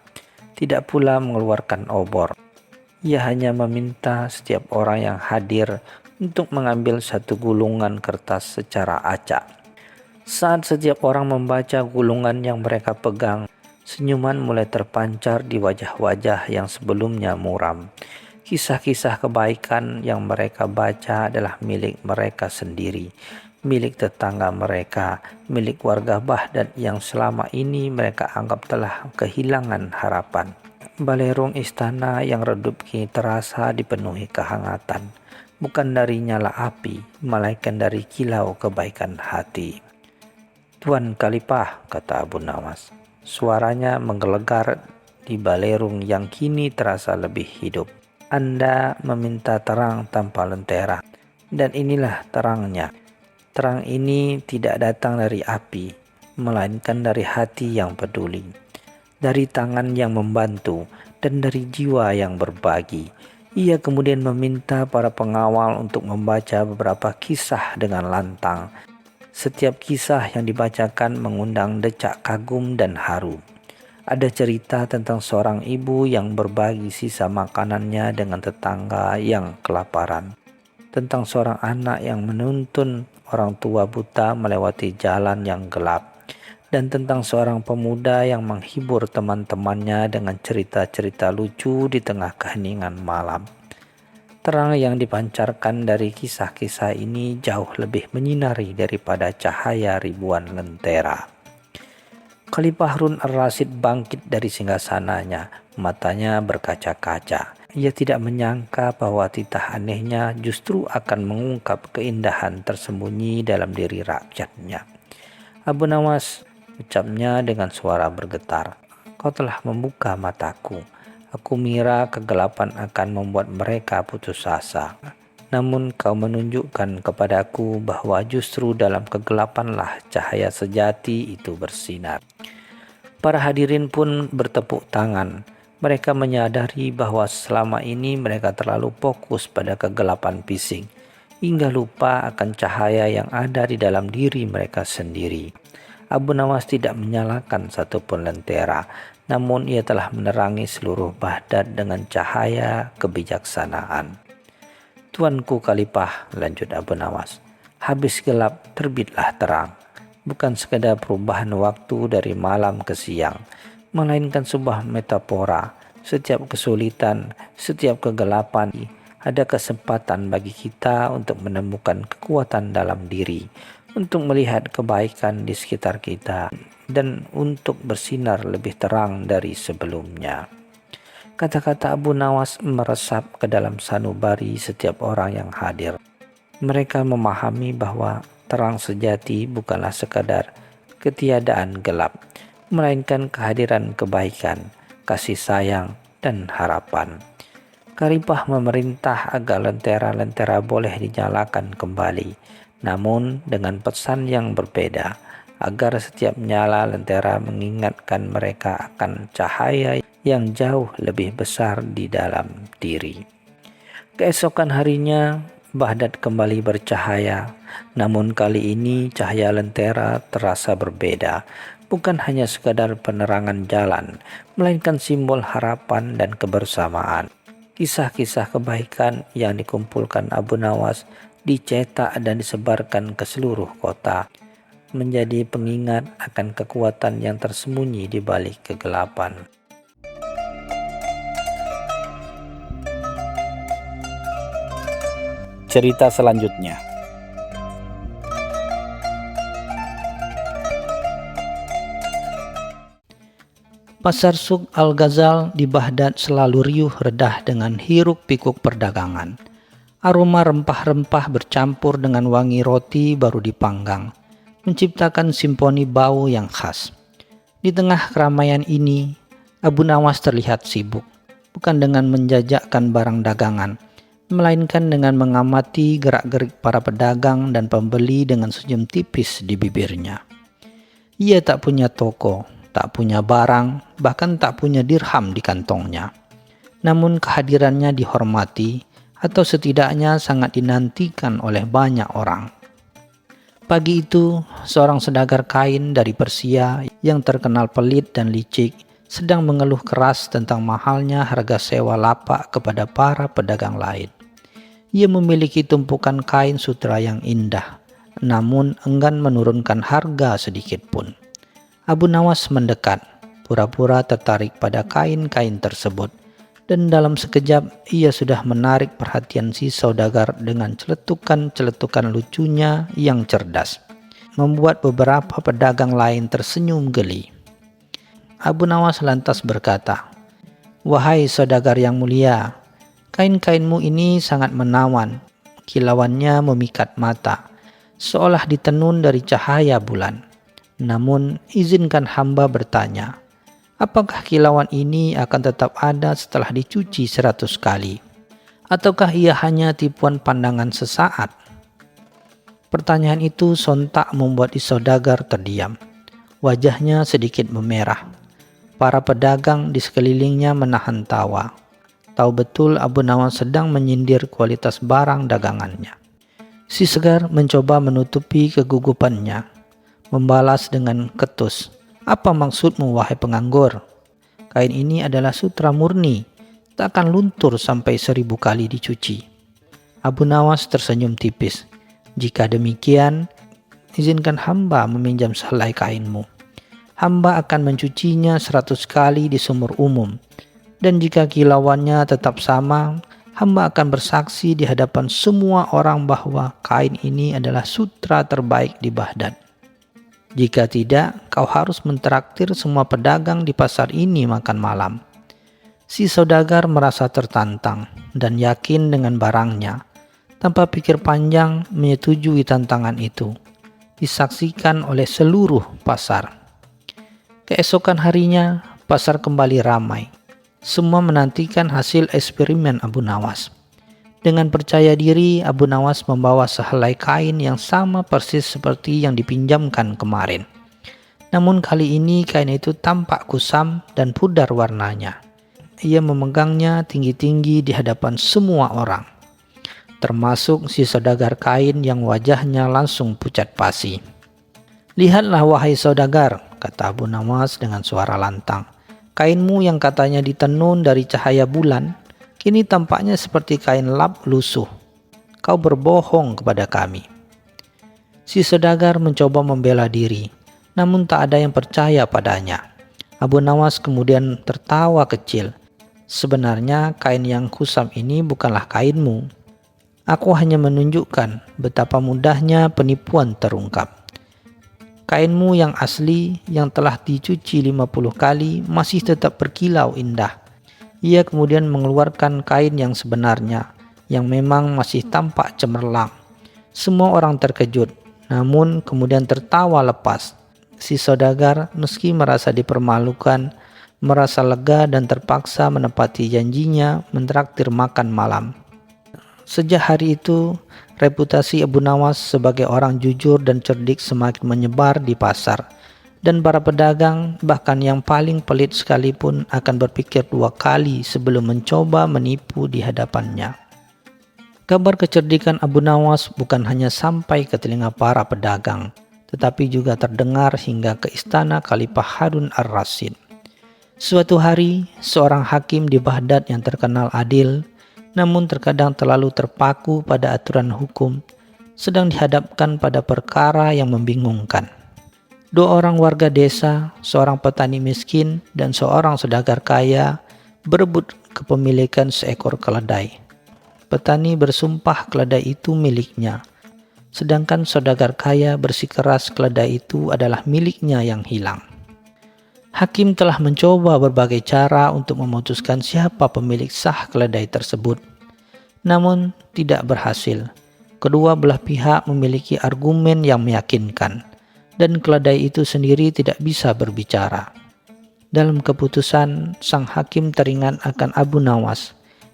tidak pula mengeluarkan obor. Ia hanya meminta setiap orang yang hadir untuk mengambil satu gulungan kertas secara acak. Saat setiap orang membaca gulungan yang mereka pegang, senyuman mulai terpancar di wajah-wajah yang sebelumnya muram. Kisah-kisah kebaikan yang mereka baca adalah milik mereka sendiri, milik tetangga mereka, milik warga Baghdad yang selama ini mereka anggap telah kehilangan harapan. Balerong istana yang redup kini terasa dipenuhi kehangatan, bukan dari nyala api, melainkan dari kilau kebaikan hati. "Tuan Khalifah," kata Abu Nawas. Suaranya menggelegar di balerong yang kini terasa lebih hidup. "Anda meminta terang tanpa lentera, dan inilah terangnya. Terang ini tidak datang dari api, melainkan dari hati yang peduli, dari tangan yang membantu, dan dari jiwa yang berbagi." Ia kemudian meminta para pengawal untuk membaca beberapa kisah dengan lantang. Setiap kisah yang dibacakan mengundang decak kagum dan haru. Ada cerita tentang seorang ibu yang berbagi sisa makanannya dengan tetangga yang kelaparan. Tentang seorang anak yang menuntun orang tua buta melewati jalan yang gelap. Dan tentang seorang pemuda yang menghibur teman-temannya dengan cerita-cerita lucu di tengah keheningan malam. Terang yang dipancarkan dari kisah-kisah ini jauh lebih menyinari daripada cahaya ribuan lentera. Khalifah Harun ar-Rasyid bangkit dari singgasananya, matanya berkaca-kaca. Ia tidak menyangka bahwa titah anehnya justru akan mengungkap keindahan tersembunyi dalam diri rakyatnya. Abu Nawas, ucapnya dengan suara bergetar, "Kau telah membuka mataku. Aku mengira kegelapan akan membuat mereka putus asa. Namun kau menunjukkan kepadaku bahwa justru dalam kegelapanlah cahaya sejati itu bersinar." Para hadirin pun bertepuk tangan. Mereka menyadari bahwa selama ini mereka terlalu fokus pada kegelapan bising, hingga lupa akan cahaya yang ada di dalam diri mereka sendiri. Abu Nawas tidak menyalakan satupun lentera, namun ia telah menerangi seluruh Baghdad dengan cahaya kebijaksanaan. "Tuanku Khalifah," lanjut Abu Nawas, "habis gelap terbitlah terang. Bukan sekadar perubahan waktu dari malam ke siang, melainkan sebuah metafora. Setiap kesulitan, setiap kegelapan, ada kesempatan bagi kita untuk menemukan kekuatan dalam diri, untuk melihat kebaikan di sekitar kita, dan untuk bersinar lebih terang dari sebelumnya." Kata-kata Abu Nawas meresap ke dalam sanubari setiap orang yang hadir. Mereka memahami bahwa terang sejati bukanlah sekadar ketiadaan gelap, melainkan kehadiran kebaikan, kasih sayang, dan harapan. Khalifah memerintah agar lentera-lentera boleh dinyalakan kembali, namun dengan pesan yang berbeda, agar setiap nyala lentera mengingatkan mereka akan cahaya yang jauh lebih besar di dalam diri. Keesokan harinya, Baghdad kembali bercahaya, namun kali ini cahaya lentera terasa berbeda, bukan hanya sekadar penerangan jalan, melainkan simbol harapan dan kebersamaan. Kisah-kisah kebaikan yang dikumpulkan Abu Nawas dicetak dan disebarkan ke seluruh kota, menjadi pengingat akan kekuatan yang tersembunyi di balik kegelapan. Cerita selanjutnya. Pasar Suk Al-Ghazal di Baghdad selalu riuh redah dengan hiruk-pikuk perdagangan. Aroma rempah-rempah bercampur dengan wangi roti baru dipanggang, menciptakan simfoni bau yang khas. Di tengah keramaian ini, Abu Nawas terlihat sibuk, bukan dengan menjajakkan barang dagangan, melainkan dengan mengamati gerak-gerik para pedagang dan pembeli dengan senyum tipis di bibirnya. Ia tak punya toko, tak punya barang, bahkan tak punya dirham di kantongnya. Namun kehadirannya dihormati, atau setidaknya sangat dinantikan oleh banyak orang. Pagi itu, seorang saudagar kain dari Persia yang terkenal pelit dan licik sedang mengeluh keras tentang mahalnya harga sewa lapak kepada para pedagang lain. Ia memiliki tumpukan kain sutra yang indah, namun enggan menurunkan harga sedikit pun. Abu Nawas mendekat, pura-pura tertarik pada kain-kain tersebut, dan dalam sekejap ia sudah menarik perhatian si saudagar dengan celetukan-celetukan lucunya yang cerdas, membuat beberapa pedagang lain tersenyum geli. Abu Nawas lantas berkata, "Wahai saudagar yang mulia, kain-kainmu ini sangat menawan, kilauannya memikat mata, seolah ditenun dari cahaya bulan. Namun izinkan hamba bertanya, apakah kilauan ini akan tetap ada setelah dicuci 100 kali? Ataukah ia hanya tipuan pandangan sesaat?" Pertanyaan itu sontak membuat si saudagar terdiam. Wajahnya sedikit memerah. Para pedagang di sekelilingnya menahan tawa. Tahu betul Abu Nawas sedang menyindir kualitas barang dagangannya. Si Segar mencoba menutupi kegugupannya, membalas dengan ketus, "Apa maksudmu wahai penganggur? Kain ini adalah sutra murni, tak akan luntur sampai 1000 kali dicuci." Abu Nawas tersenyum tipis. "Jika demikian, izinkan hamba meminjam sehelai kainmu. Hamba akan mencucinya 100 kali di sumur umum. Dan jika kilauannya tetap sama, hamba akan bersaksi di hadapan semua orang bahwa kain ini adalah sutra terbaik di Baghdad." Jika tidak, kau harus mentraktir semua pedagang di pasar ini makan malam." Si saudagar merasa tertantang dan yakin dengan barangnya. Tanpa pikir panjang menyetujui tantangan itu. Disaksikan oleh seluruh pasar. Keesokan harinya, pasar kembali ramai. Semua menantikan hasil eksperimen Abu Nawas. Dengan percaya diri, Abu Nawas membawa sehelai kain yang sama persis seperti yang dipinjamkan kemarin. Namun kali ini kain itu tampak kusam dan pudar warnanya. Ia memegangnya tinggi-tinggi di hadapan semua orang, termasuk si saudagar kain yang wajahnya langsung pucat pasi. "Lihatlah wahai saudagar," kata Abu Nawas dengan suara lantang. "Kainmu yang katanya ditenun dari cahaya bulan, kini tampaknya seperti kain lap lusuh. Kau berbohong kepada kami." Si saudagar mencoba membela diri, namun tak ada yang percaya padanya. Abu Nawas kemudian tertawa kecil. "Sebenarnya kain yang kusam ini bukanlah kainmu. Aku hanya menunjukkan betapa mudahnya penipuan terungkap. Kainmu yang asli yang telah dicuci 50 kali masih tetap berkilau indah." Ia kemudian mengeluarkan kain yang sebenarnya, yang memang masih tampak cemerlang. Semua orang terkejut, namun kemudian tertawa lepas. Si saudagar meski merasa dipermalukan, merasa lega dan terpaksa menepati janjinya mentraktir makan malam. Sejak hari itu, reputasi Abu Nawas sebagai orang jujur dan cerdik semakin menyebar di pasar, dan para pedagang, bahkan yang paling pelit sekalipun, akan berpikir 2 kali sebelum mencoba menipu di hadapannya. Kabar kecerdikan Abu Nawas bukan hanya sampai ke telinga para pedagang, tetapi juga terdengar hingga ke istana Khalifah Harun ar-Rasyid. Suatu hari, seorang hakim di Baghdad yang terkenal adil, namun terkadang terlalu terpaku pada aturan hukum, sedang dihadapkan pada perkara yang membingungkan. 2 orang warga desa, seorang petani miskin dan seorang saudagar kaya, berebut kepemilikan seekor keledai. Petani bersumpah keledai itu miliknya, sedangkan saudagar kaya bersikeras keledai itu adalah miliknya yang hilang. Hakim telah mencoba berbagai cara untuk memutuskan siapa pemilik sah keledai tersebut, namun tidak berhasil. Kedua belah pihak memiliki argumen yang meyakinkan, dan keledai itu sendiri tidak bisa berbicara. Dalam keputusan, sang hakim teringat akan Abu Nawas.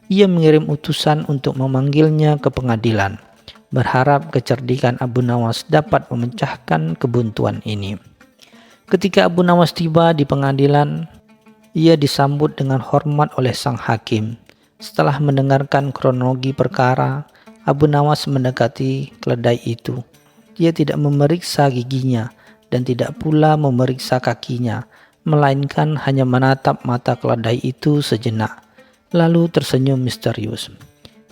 Ia mengirim utusan untuk memanggilnya ke pengadilan, berharap kecerdikan Abu Nawas dapat memecahkan kebuntuan ini. Ketika Abu Nawas tiba di pengadilan, ia disambut dengan hormat oleh sang hakim. Setelah mendengarkan kronologi perkara, Abu Nawas mendekati keledai itu. Dia tidak memeriksa giginya dan tidak pula memeriksa kakinya, melainkan hanya menatap mata keledai itu sejenak, lalu tersenyum misterius.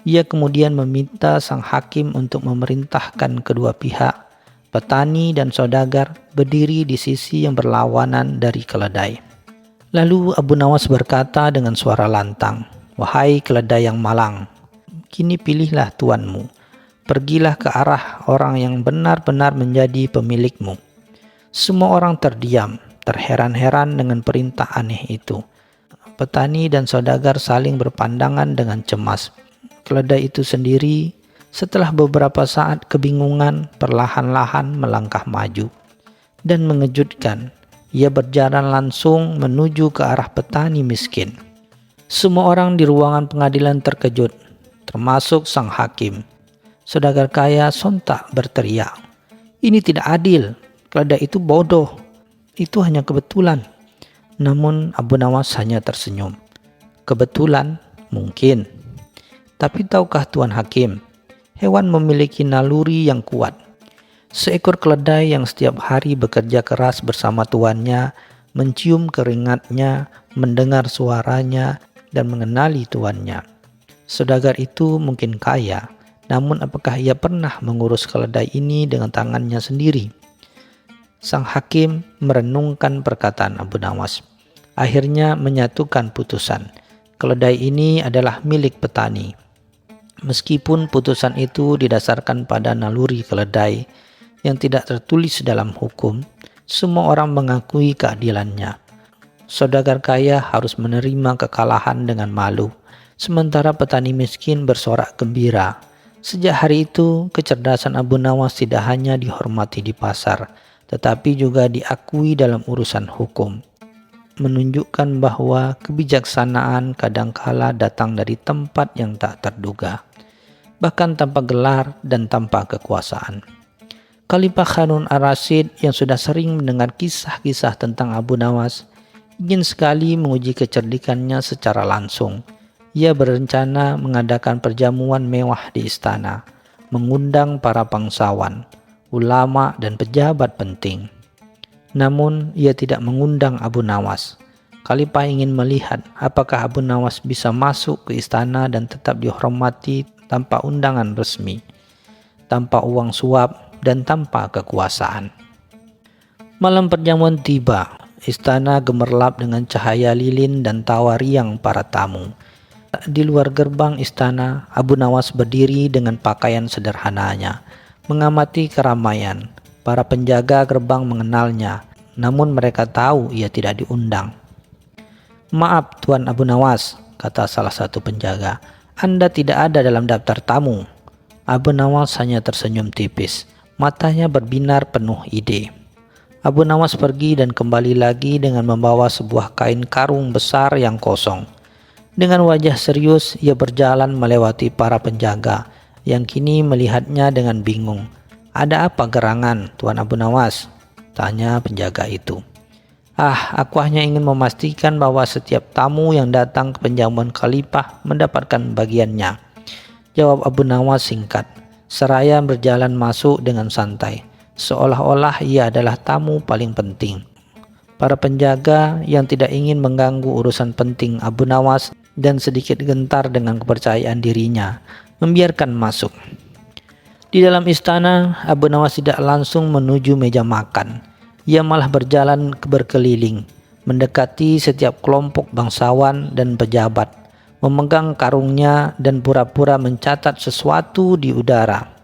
Ia kemudian meminta sang hakim untuk memerintahkan kedua pihak, petani dan saudagar, berdiri di sisi yang berlawanan dari keledai. Lalu Abu Nawas berkata dengan suara lantang, "Wahai keledai yang malang, kini pilihlah tuanmu. Pergilah ke arah orang yang benar-benar menjadi pemilikmu." Semua orang terdiam, terheran-heran dengan perintah aneh itu. Petani dan saudagar saling berpandangan dengan cemas. Keledai itu sendiri, setelah beberapa saat kebingungan, perlahan-lahan melangkah maju. Dan mengejutkan, ia berjalan langsung menuju ke arah petani miskin. Semua orang di ruangan pengadilan terkejut, termasuk sang hakim. Saudagar kaya sontak berteriak, "Ini tidak adil, keledai itu bodoh, itu hanya kebetulan." Namun Abu Nawas hanya tersenyum. "Kebetulan? Mungkin. Tapi tahukah Tuan Hakim, hewan memiliki naluri yang kuat. Seekor keledai yang setiap hari bekerja keras bersama tuannya, mencium keringatnya, mendengar suaranya, dan mengenali tuannya. Saudagar itu mungkin kaya, namun apakah ia pernah mengurus keledai ini dengan tangannya sendiri?" Sang hakim merenungkan perkataan Abu Nawas. Akhirnya menyatukan putusan. Keledai ini adalah milik petani. Meskipun putusan itu didasarkan pada naluri keledai yang tidak tertulis dalam hukum, Semua orang mengakui keadilannya. Saudagar kaya harus menerima kekalahan dengan malu, sementara petani miskin bersorak gembira. Sejak hari itu, kecerdasan Abu Nawas tidak hanya dihormati di pasar, tetapi juga diakui dalam urusan hukum, menunjukkan bahwa kebijaksanaan kadangkala datang dari tempat yang tak terduga, bahkan tanpa gelar dan tanpa kekuasaan. Khalifah Harun ar-Rasyid yang sudah sering mendengar kisah-kisah tentang Abu Nawas ingin sekali menguji kecerdikannya secara langsung. Ia berencana mengadakan perjamuan mewah di istana, mengundang para bangsawan, ulama dan pejabat penting. Namun ia tidak mengundang Abu Nawas. Khalifah ingin melihat apakah Abu Nawas bisa masuk ke istana dan tetap dihormati tanpa undangan resmi, tanpa uang suap dan tanpa kekuasaan. Malam perjamuan tiba. Istana gemerlap dengan cahaya lilin dan tawa riang para tamu. Di luar gerbang istana, Abu Nawas berdiri dengan pakaian sederhananya, mengamati keramaian. Para penjaga gerbang mengenalnya, namun mereka tahu ia tidak diundang. "Maaf Tuan Abu Nawas," kata salah satu penjaga, "Anda tidak ada dalam daftar tamu." Abu Nawas hanya tersenyum tipis, matanya berbinar penuh ide. Abu Nawas pergi dan kembali lagi dengan membawa sebuah kain karung besar yang kosong. Dengan wajah serius, ia berjalan melewati para penjaga yang kini melihatnya dengan bingung. "Ada apa gerangan, Tuan Abu Nawas?" tanya penjaga itu. Aku hanya ingin memastikan bahwa setiap tamu yang datang ke penjamuan Khalifah mendapatkan bagiannya," jawab Abu Nawas singkat, seraya berjalan masuk dengan santai, seolah-olah ia adalah tamu paling penting. Para penjaga yang tidak ingin mengganggu urusan penting Abu Nawas dan sedikit gentar dengan kepercayaan dirinya, membiarkan masuk. Di dalam istana, Abu Nawas tidak langsung menuju meja makan. Ia malah berjalan berkeliling, mendekati setiap kelompok bangsawan dan pejabat, memegang karungnya dan pura-pura mencatat sesuatu di udara.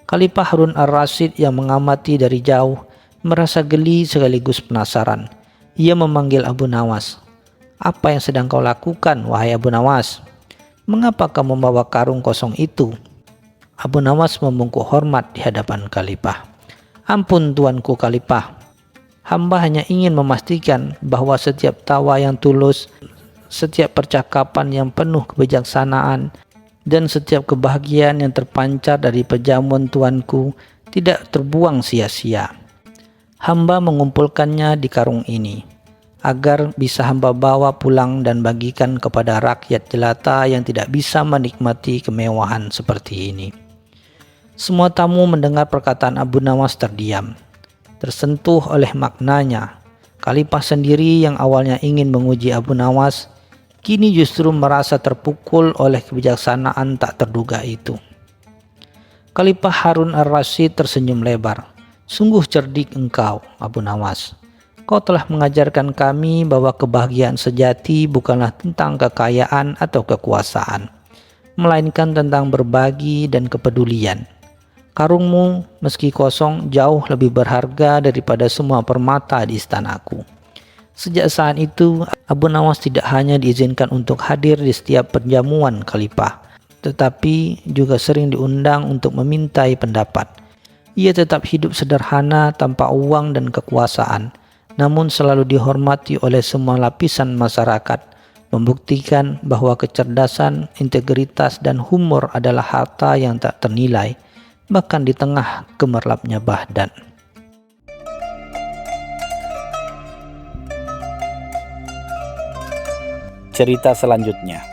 Khalifah Harun ar-Rasyid yang mengamati dari jauh merasa geli sekaligus penasaran. Ia memanggil Abu Nawas. "Apa yang sedang kau lakukan, wahai Abu Nawas? Mengapa kau membawa karung kosong itu?" Abu Nawas membungkuk hormat di hadapan Khalifah. "Ampun Tuanku Khalifah, hamba hanya ingin memastikan bahwa setiap tawa yang tulus, setiap percakapan yang penuh kebijaksanaan, dan setiap kebahagiaan yang terpancar dari perjamuan Tuanku tidak terbuang sia-sia. Hamba mengumpulkannya di karung ini, agar bisa hamba bawa pulang dan bagikan kepada rakyat jelata yang tidak bisa menikmati kemewahan seperti ini." Semua tamu mendengar perkataan Abu Nawas terdiam, tersentuh oleh maknanya. Khalifah sendiri yang awalnya ingin menguji Abu Nawas, kini justru merasa terpukul oleh kebijaksanaan tak terduga itu. Khalifah Harun ar-Rasyid tersenyum lebar. "Sungguh cerdik engkau, Abu Nawas. Kau telah mengajarkan kami bahwa kebahagiaan sejati bukanlah tentang kekayaan atau kekuasaan, melainkan tentang berbagi dan kepedulian. Karungmu meski kosong jauh lebih berharga daripada semua permata di istanaku." Sejak saat itu, Abu Nawas tidak hanya diizinkan untuk hadir di setiap perjamuan Khalifah, tetapi juga sering diundang untuk memintai pendapat. Ia tetap hidup sederhana tanpa uang dan kekuasaan, namun selalu dihormati oleh semua lapisan masyarakat, membuktikan bahwa kecerdasan, integritas, dan humor adalah harta yang tak ternilai, bahkan di tengah gemerlapnya Baghdad. Cerita selanjutnya.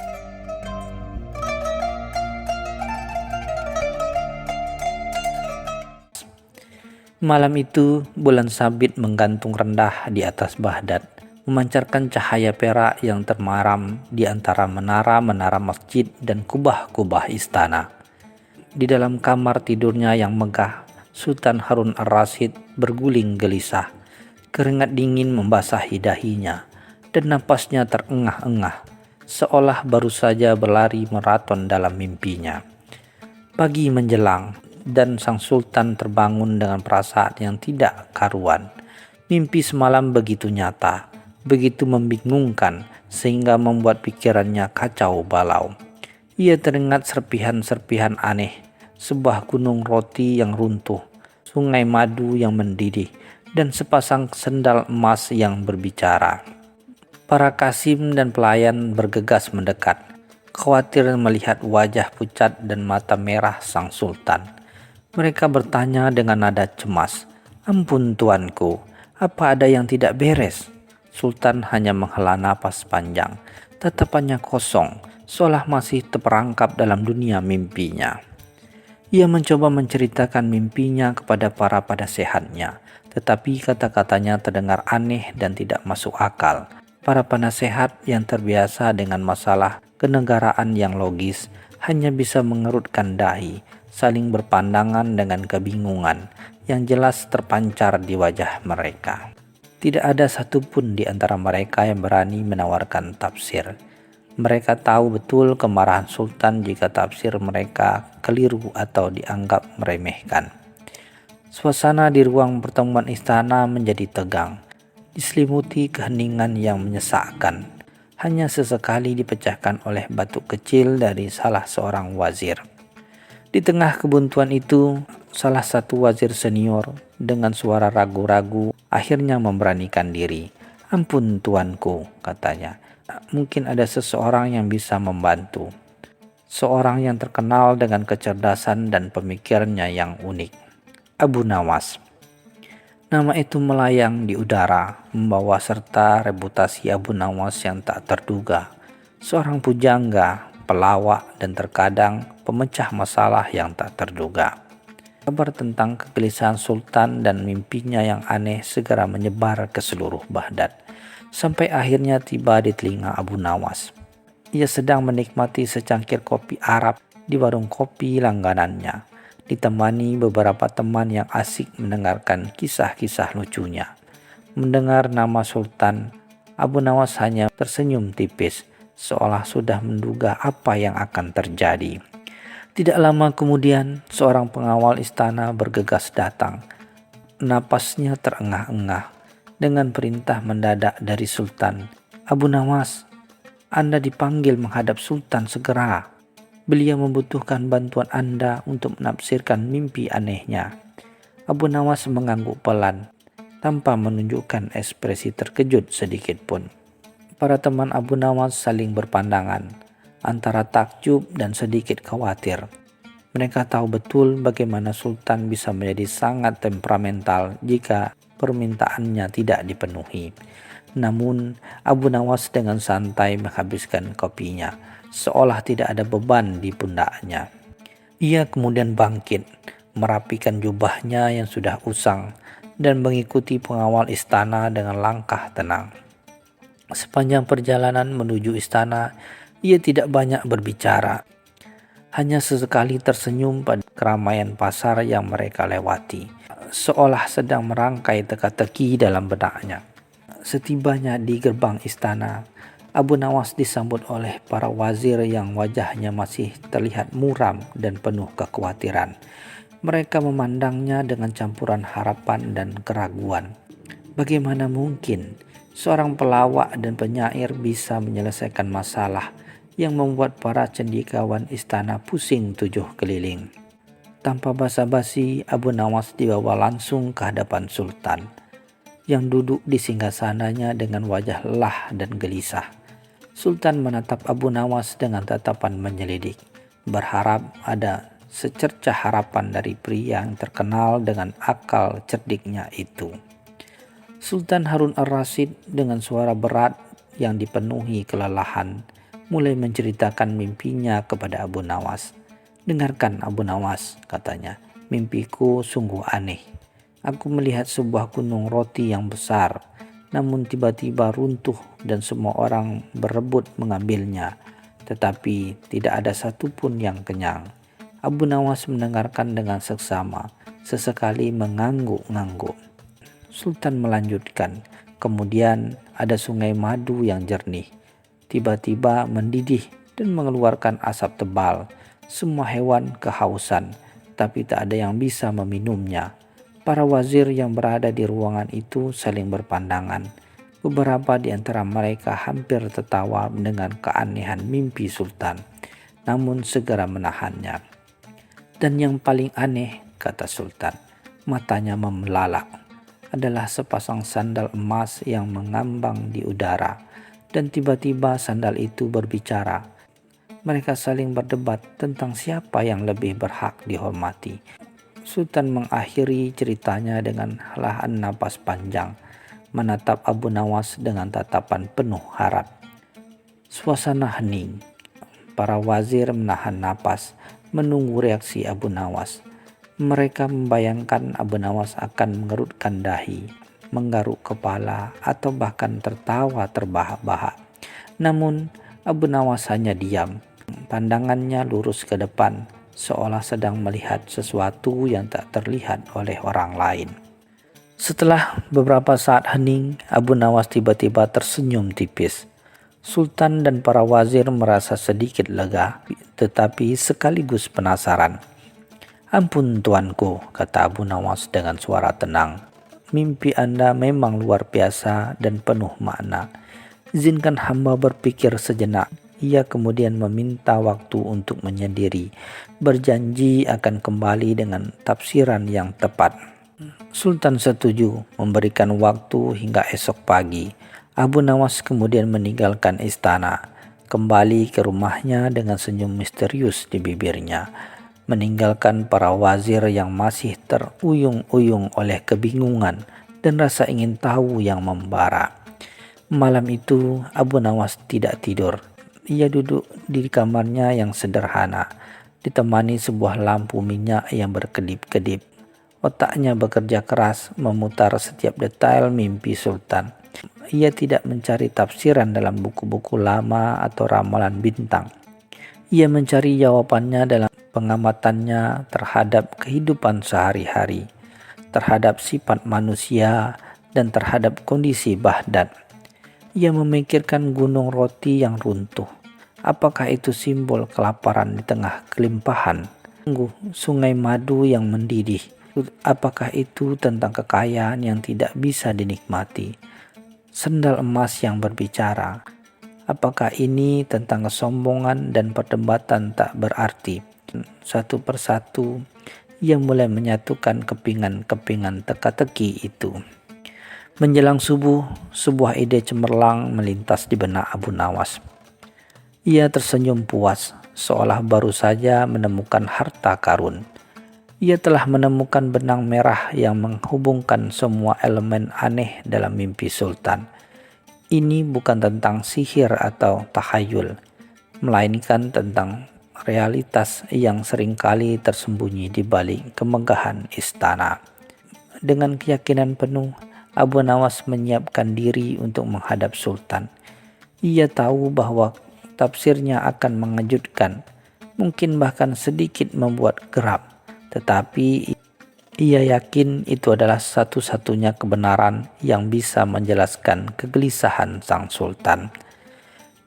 Malam itu, bulan sabit menggantung rendah di atas Baghdad, memancarkan cahaya perak yang termaram di antara menara-menara masjid dan kubah-kubah istana. Di dalam kamar tidurnya yang megah, Sultan Harun ar-Rasyid berguling gelisah. Keringat dingin membasahi dahinya, dan napasnya terengah-engah, seolah baru saja berlari maraton dalam mimpinya. Pagi menjelang, dan sang sultan terbangun dengan perasaan yang tidak karuan. Mimpi semalam begitu nyata, begitu membingungkan, sehingga membuat pikirannya kacau balau. Ia teringat serpihan-serpihan aneh, sebuah gunung roti yang runtuh, sungai madu yang mendidih, dan sepasang sendal emas yang berbicara. Para kasim dan pelayan bergegas mendekat, khawatir melihat wajah pucat dan mata merah sang sultan. Mereka bertanya dengan nada cemas, "Ampun tuanku, apa ada yang tidak beres?" Sultan hanya menghela napas panjang, tatapannya kosong, seolah masih terperangkap dalam dunia mimpinya. Ia mencoba menceritakan mimpinya kepada para penasehatnya, tetapi kata-katanya terdengar aneh dan tidak masuk akal. Para penasehat yang terbiasa dengan masalah kenegaraan yang logis hanya bisa mengerutkan dahi, saling berpandangan dengan kebingungan yang jelas terpancar di wajah mereka. Tidak ada satupun di antara mereka yang berani menawarkan tafsir. Mereka tahu betul kemarahan sultan jika tafsir mereka keliru atau dianggap meremehkan. Suasana di ruang pertemuan istana menjadi tegang, diselimuti keheningan yang menyesakkan. Hanya sesekali dipecahkan oleh batuk kecil dari salah seorang wazir. Di tengah kebuntuan itu, salah satu wazir senior dengan suara ragu-ragu akhirnya memberanikan diri. "Ampun tuanku," katanya. "Mungkin ada seseorang yang bisa membantu. Seorang yang terkenal dengan kecerdasan dan pemikirannya yang unik. Abu Nawas." Nama itu melayang di udara, membawa serta reputasi Abu Nawas yang tak terduga. Seorang pujangga, pelawak, dan terkadang pemecah masalah yang tak terduga. Kabar tentang kegelisahan sultan dan mimpinya yang aneh segera menyebar ke seluruh Baghdad, sampai akhirnya tiba di telinga Abu Nawas. Ia sedang menikmati secangkir kopi Arab di warung kopi langganannya, ditemani beberapa teman yang asik mendengarkan kisah-kisah lucunya. Mendengar nama sultan, Abu Nawas hanya tersenyum tipis, seolah sudah menduga apa yang akan terjadi. Tidak lama kemudian, seorang pengawal istana bergegas datang. Napasnya terengah-engah dengan perintah mendadak dari sultan. "Abu Nawas, Anda dipanggil menghadap sultan segera. Beliau membutuhkan bantuan Anda untuk menafsirkan mimpi anehnya." Abu Nawas mengangguk pelan, tanpa menunjukkan ekspresi terkejut sedikit pun. Para teman Abu Nawas saling berpandangan, antara takjub dan sedikit khawatir. Mereka tahu betul bagaimana sultan bisa menjadi sangat temperamental jika permintaannya tidak dipenuhi. Namun, Abu Nawas dengan santai menghabiskan kopinya, seolah tidak ada beban di pundaknya. Ia kemudian bangkit, merapikan jubahnya yang sudah usang, dan mengikuti pengawal istana dengan langkah tenang. Sepanjang perjalanan menuju istana, ia tidak banyak berbicara. Hanya sesekali tersenyum pada keramaian pasar yang mereka lewati, seolah sedang merangkai teka-teki dalam benaknya. Setibanya di gerbang istana, Abu Nawas disambut oleh para wazir yang wajahnya masih terlihat muram dan penuh kekhawatiran. Mereka memandangnya dengan campuran harapan dan keraguan. Bagaimana mungkin seorang pelawak dan penyair bisa menyelesaikan masalah yang membuat para cendekiawan istana pusing tujuh keliling? Tanpa basa-basi, Abu Nawas dibawa langsung ke hadapan sultan, yang duduk di singgasananya dengan wajah lelah dan gelisah. Sultan menatap Abu Nawas dengan tatapan menyelidik, berharap ada secercah harapan dari pria yang terkenal dengan akal cerdiknya itu. Sultan Harun ar-Rasyid dengan suara berat yang dipenuhi kelelahan mulai menceritakan mimpinya kepada Abu Nawas. "Dengarkan Abu Nawas," katanya, "mimpiku sungguh aneh. Aku melihat sebuah gunung roti yang besar, namun tiba-tiba runtuh dan semua orang berebut mengambilnya, tetapi tidak ada satupun yang kenyang." Abu Nawas mendengarkan dengan seksama, sesekali mengangguk-ngangguk. Sultan melanjutkan, "Kemudian ada sungai madu yang jernih, tiba-tiba mendidih dan mengeluarkan asap tebal. Semua hewan kehausan, tapi tak ada yang bisa meminumnya. Para wazir yang berada di ruangan itu saling berpandangan. Beberapa di antara mereka hampir tertawa dengan keanehan mimpi sultan, namun segera menahannya. Dan yang paling aneh, kata sultan, matanya membelalak, adalah sepasang sandal emas yang mengambang di udara. Dan tiba-tiba sandal itu berbicara. Mereka saling berdebat tentang siapa yang lebih berhak dihormati. Sultan mengakhiri ceritanya dengan helahan napas panjang, menatap Abu Nawas dengan tatapan penuh harap. Suasana hening. Para wazir menahan napas, menunggu reaksi Abu Nawas. Mereka membayangkan Abu Nawas akan mengerutkan dahi, menggaruk kepala, atau bahkan tertawa terbahak-bahak. Namun Abu Nawas hanya diam. Pandangannya lurus ke depan, seolah sedang melihat sesuatu yang tak terlihat oleh orang lain. Setelah beberapa saat hening, Abu Nawas tiba-tiba tersenyum tipis. Sultan dan para wazir merasa sedikit lega, tetapi sekaligus penasaran. "Ampun tuanku," kata Abu Nawas dengan suara tenang. "Mimpi Anda memang luar biasa dan penuh makna. Izinkan hamba berpikir sejenak." Ia kemudian meminta waktu untuk menyendiri, berjanji akan kembali dengan tafsiran yang tepat. Sultan setuju memberikan waktu hingga esok pagi. Abu Nawas kemudian meninggalkan istana, kembali ke rumahnya dengan senyum misterius di bibirnya, meninggalkan para wazir yang masih teruyung-uyung oleh kebingungan dan rasa ingin tahu yang membara. Malam itu Abu Nawas tidak tidur. Ia duduk di kamarnya yang sederhana, ditemani sebuah lampu minyak yang berkedip-kedip. Otaknya bekerja keras memutar setiap detail mimpi sultan. Ia tidak mencari tafsiran dalam buku-buku lama atau ramalan bintang. Ia mencari jawabannya dalam pengamatannya terhadap kehidupan sehari-hari, terhadap sifat manusia, dan terhadap kondisi Baghdad. Ia memikirkan gunung roti yang runtuh. Apakah itu simbol kelaparan di tengah kelimpahan? Sungai madu yang mendidih. Apakah itu tentang kekayaan yang tidak bisa dinikmati? Sendal emas yang berbicara. Apakah ini tentang kesombongan dan perdebatan tak berarti? Satu persatu, ia mulai menyatukan kepingan-kepingan teka-teki itu. Menjelang subuh, sebuah ide cemerlang melintas di benak Abu Nawas. Ia tersenyum puas, seolah baru saja menemukan harta karun. Ia telah menemukan benang merah yang menghubungkan semua elemen aneh dalam mimpi sultan. Ini bukan tentang sihir atau tahayul, melainkan tentang realitas yang seringkali tersembunyi di balik kemegahan istana. Dengan keyakinan penuh, Abu Nawas menyiapkan diri untuk menghadap sultan. Ia tahu bahwa tafsirnya akan mengejutkan, mungkin bahkan sedikit membuat geram, tetapi ia yakin itu adalah satu-satunya kebenaran yang bisa menjelaskan kegelisahan sang sultan.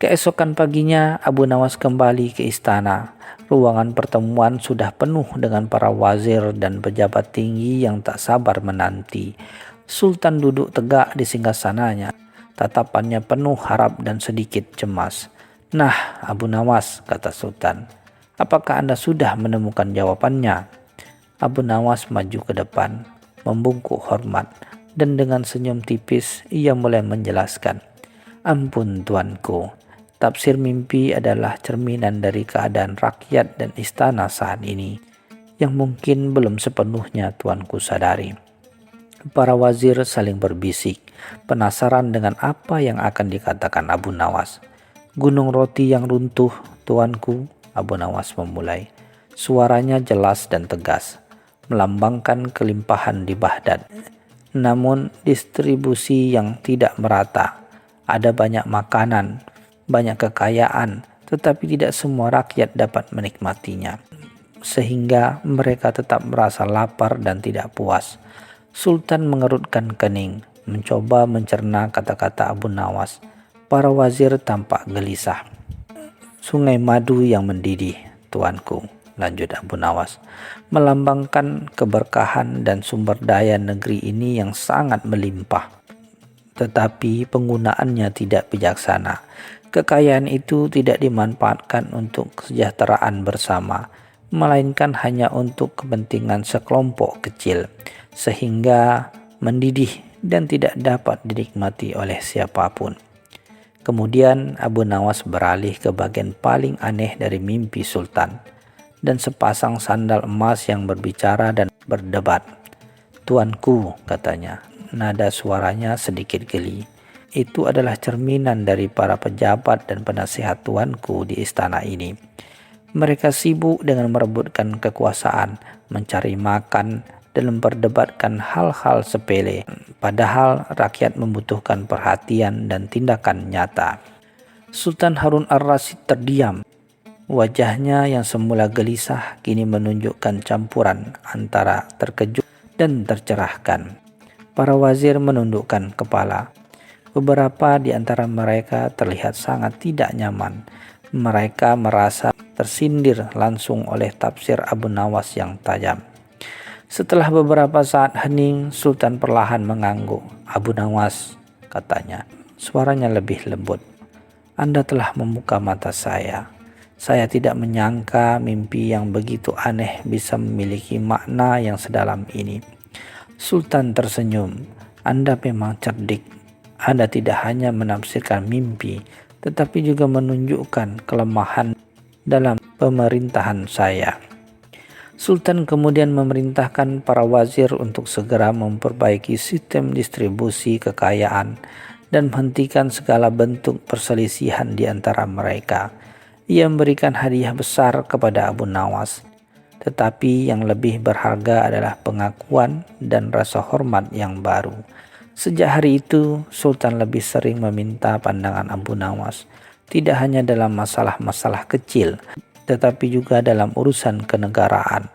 Keesokan paginya, Abu Nawas kembali ke istana. Ruangan pertemuan sudah penuh dengan para wazir dan pejabat tinggi yang tak sabar menanti. Sultan duduk tegak di singgasananya, tatapannya penuh harap dan sedikit cemas. "Nah, Abu Nawas," kata sultan, "apakah Anda sudah menemukan jawabannya?" Abu Nawas maju ke depan, membungkuk hormat, dan dengan senyum tipis ia mulai menjelaskan. "Ampun tuanku, tafsir mimpi adalah cerminan dari keadaan rakyat dan istana saat ini, yang mungkin belum sepenuhnya tuanku sadari." Para wazir saling berbisik, penasaran dengan apa yang akan dikatakan Abu Nawas. "Gunung roti yang runtuh, tuanku," Abu Nawas memulai. Suaranya jelas dan tegas, melambangkan kelimpahan di Baghdad. Namun distribusi yang tidak merata. Ada banyak makanan, banyak kekayaan, tetapi tidak semua rakyat dapat menikmatinya. Sehingga mereka tetap merasa lapar dan tidak puas. Sultan mengerutkan kening, mencoba mencerna kata-kata Abu Nawas. Para wazir tampak gelisah. "Sungai madu yang mendidih, tuanku," lanjut Abu Nawas, melambangkan keberkahan dan sumber daya negeri ini yang sangat melimpah. Tetapi penggunaannya tidak bijaksana. Kekayaan itu tidak dimanfaatkan untuk kesejahteraan bersama, melainkan hanya untuk kepentingan sekelompok kecil, sehingga mendidih dan tidak dapat dinikmati oleh siapapun. Kemudian Abu Nawas beralih ke bagian paling aneh dari mimpi Sultan, dan sepasang sandal emas yang berbicara dan berdebat. "Tuanku," katanya, nada suaranya sedikit geli, "itu adalah cerminan dari para pejabat dan penasihat tuanku di istana ini. Mereka sibuk dengan merebutkan kekuasaan, mencari makan, dan memperdebatkan hal-hal sepele, padahal rakyat membutuhkan perhatian dan tindakan nyata." Sultan Harun ar-Rasyid terdiam. Wajahnya yang semula gelisah kini menunjukkan campuran antara terkejut dan tercerahkan. Para wazir menundukkan kepala. Beberapa di antara mereka terlihat sangat tidak nyaman. Mereka merasa tersindir langsung oleh tafsir Abu Nawas yang tajam. Setelah beberapa saat hening, Sultan perlahan mengangguk. "Abu Nawas," katanya, suaranya lebih lembut, "Anda telah membuka mata saya. Saya tidak menyangka mimpi yang begitu aneh bisa memiliki makna yang sedalam ini." Sultan tersenyum. "Anda memang cerdik. Anda tidak hanya menafsirkan mimpi, tetapi juga menunjukkan kelemahan dalam pemerintahan saya." Sultan kemudian memerintahkan para wazir untuk segera memperbaiki sistem distribusi kekayaan dan menghentikan segala bentuk perselisihan di antara mereka. Ia memberikan hadiah besar kepada Abu Nawas, tetapi yang lebih berharga adalah pengakuan dan rasa hormat yang baru. Sejak hari itu, Sultan lebih sering meminta pandangan Abu Nawas, tidak hanya dalam masalah-masalah kecil, tetapi juga dalam urusan kenegaraan,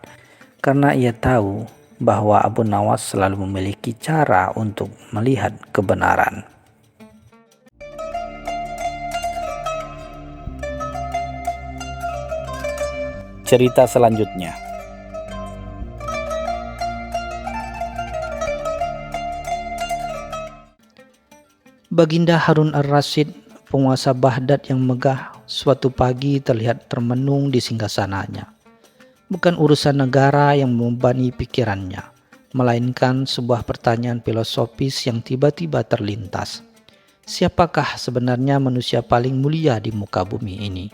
karena ia tahu bahwa Abu Nawas selalu memiliki cara untuk melihat kebenaran. Cerita selanjutnya. Baginda Harun ar-Rasyid, penguasa Baghdad yang megah, suatu pagi terlihat termenung di singgasananya. Bukan urusan negara yang membebani pikirannya, melainkan sebuah pertanyaan filosofis yang tiba-tiba terlintas. Siapakah sebenarnya manusia paling mulia di muka bumi ini?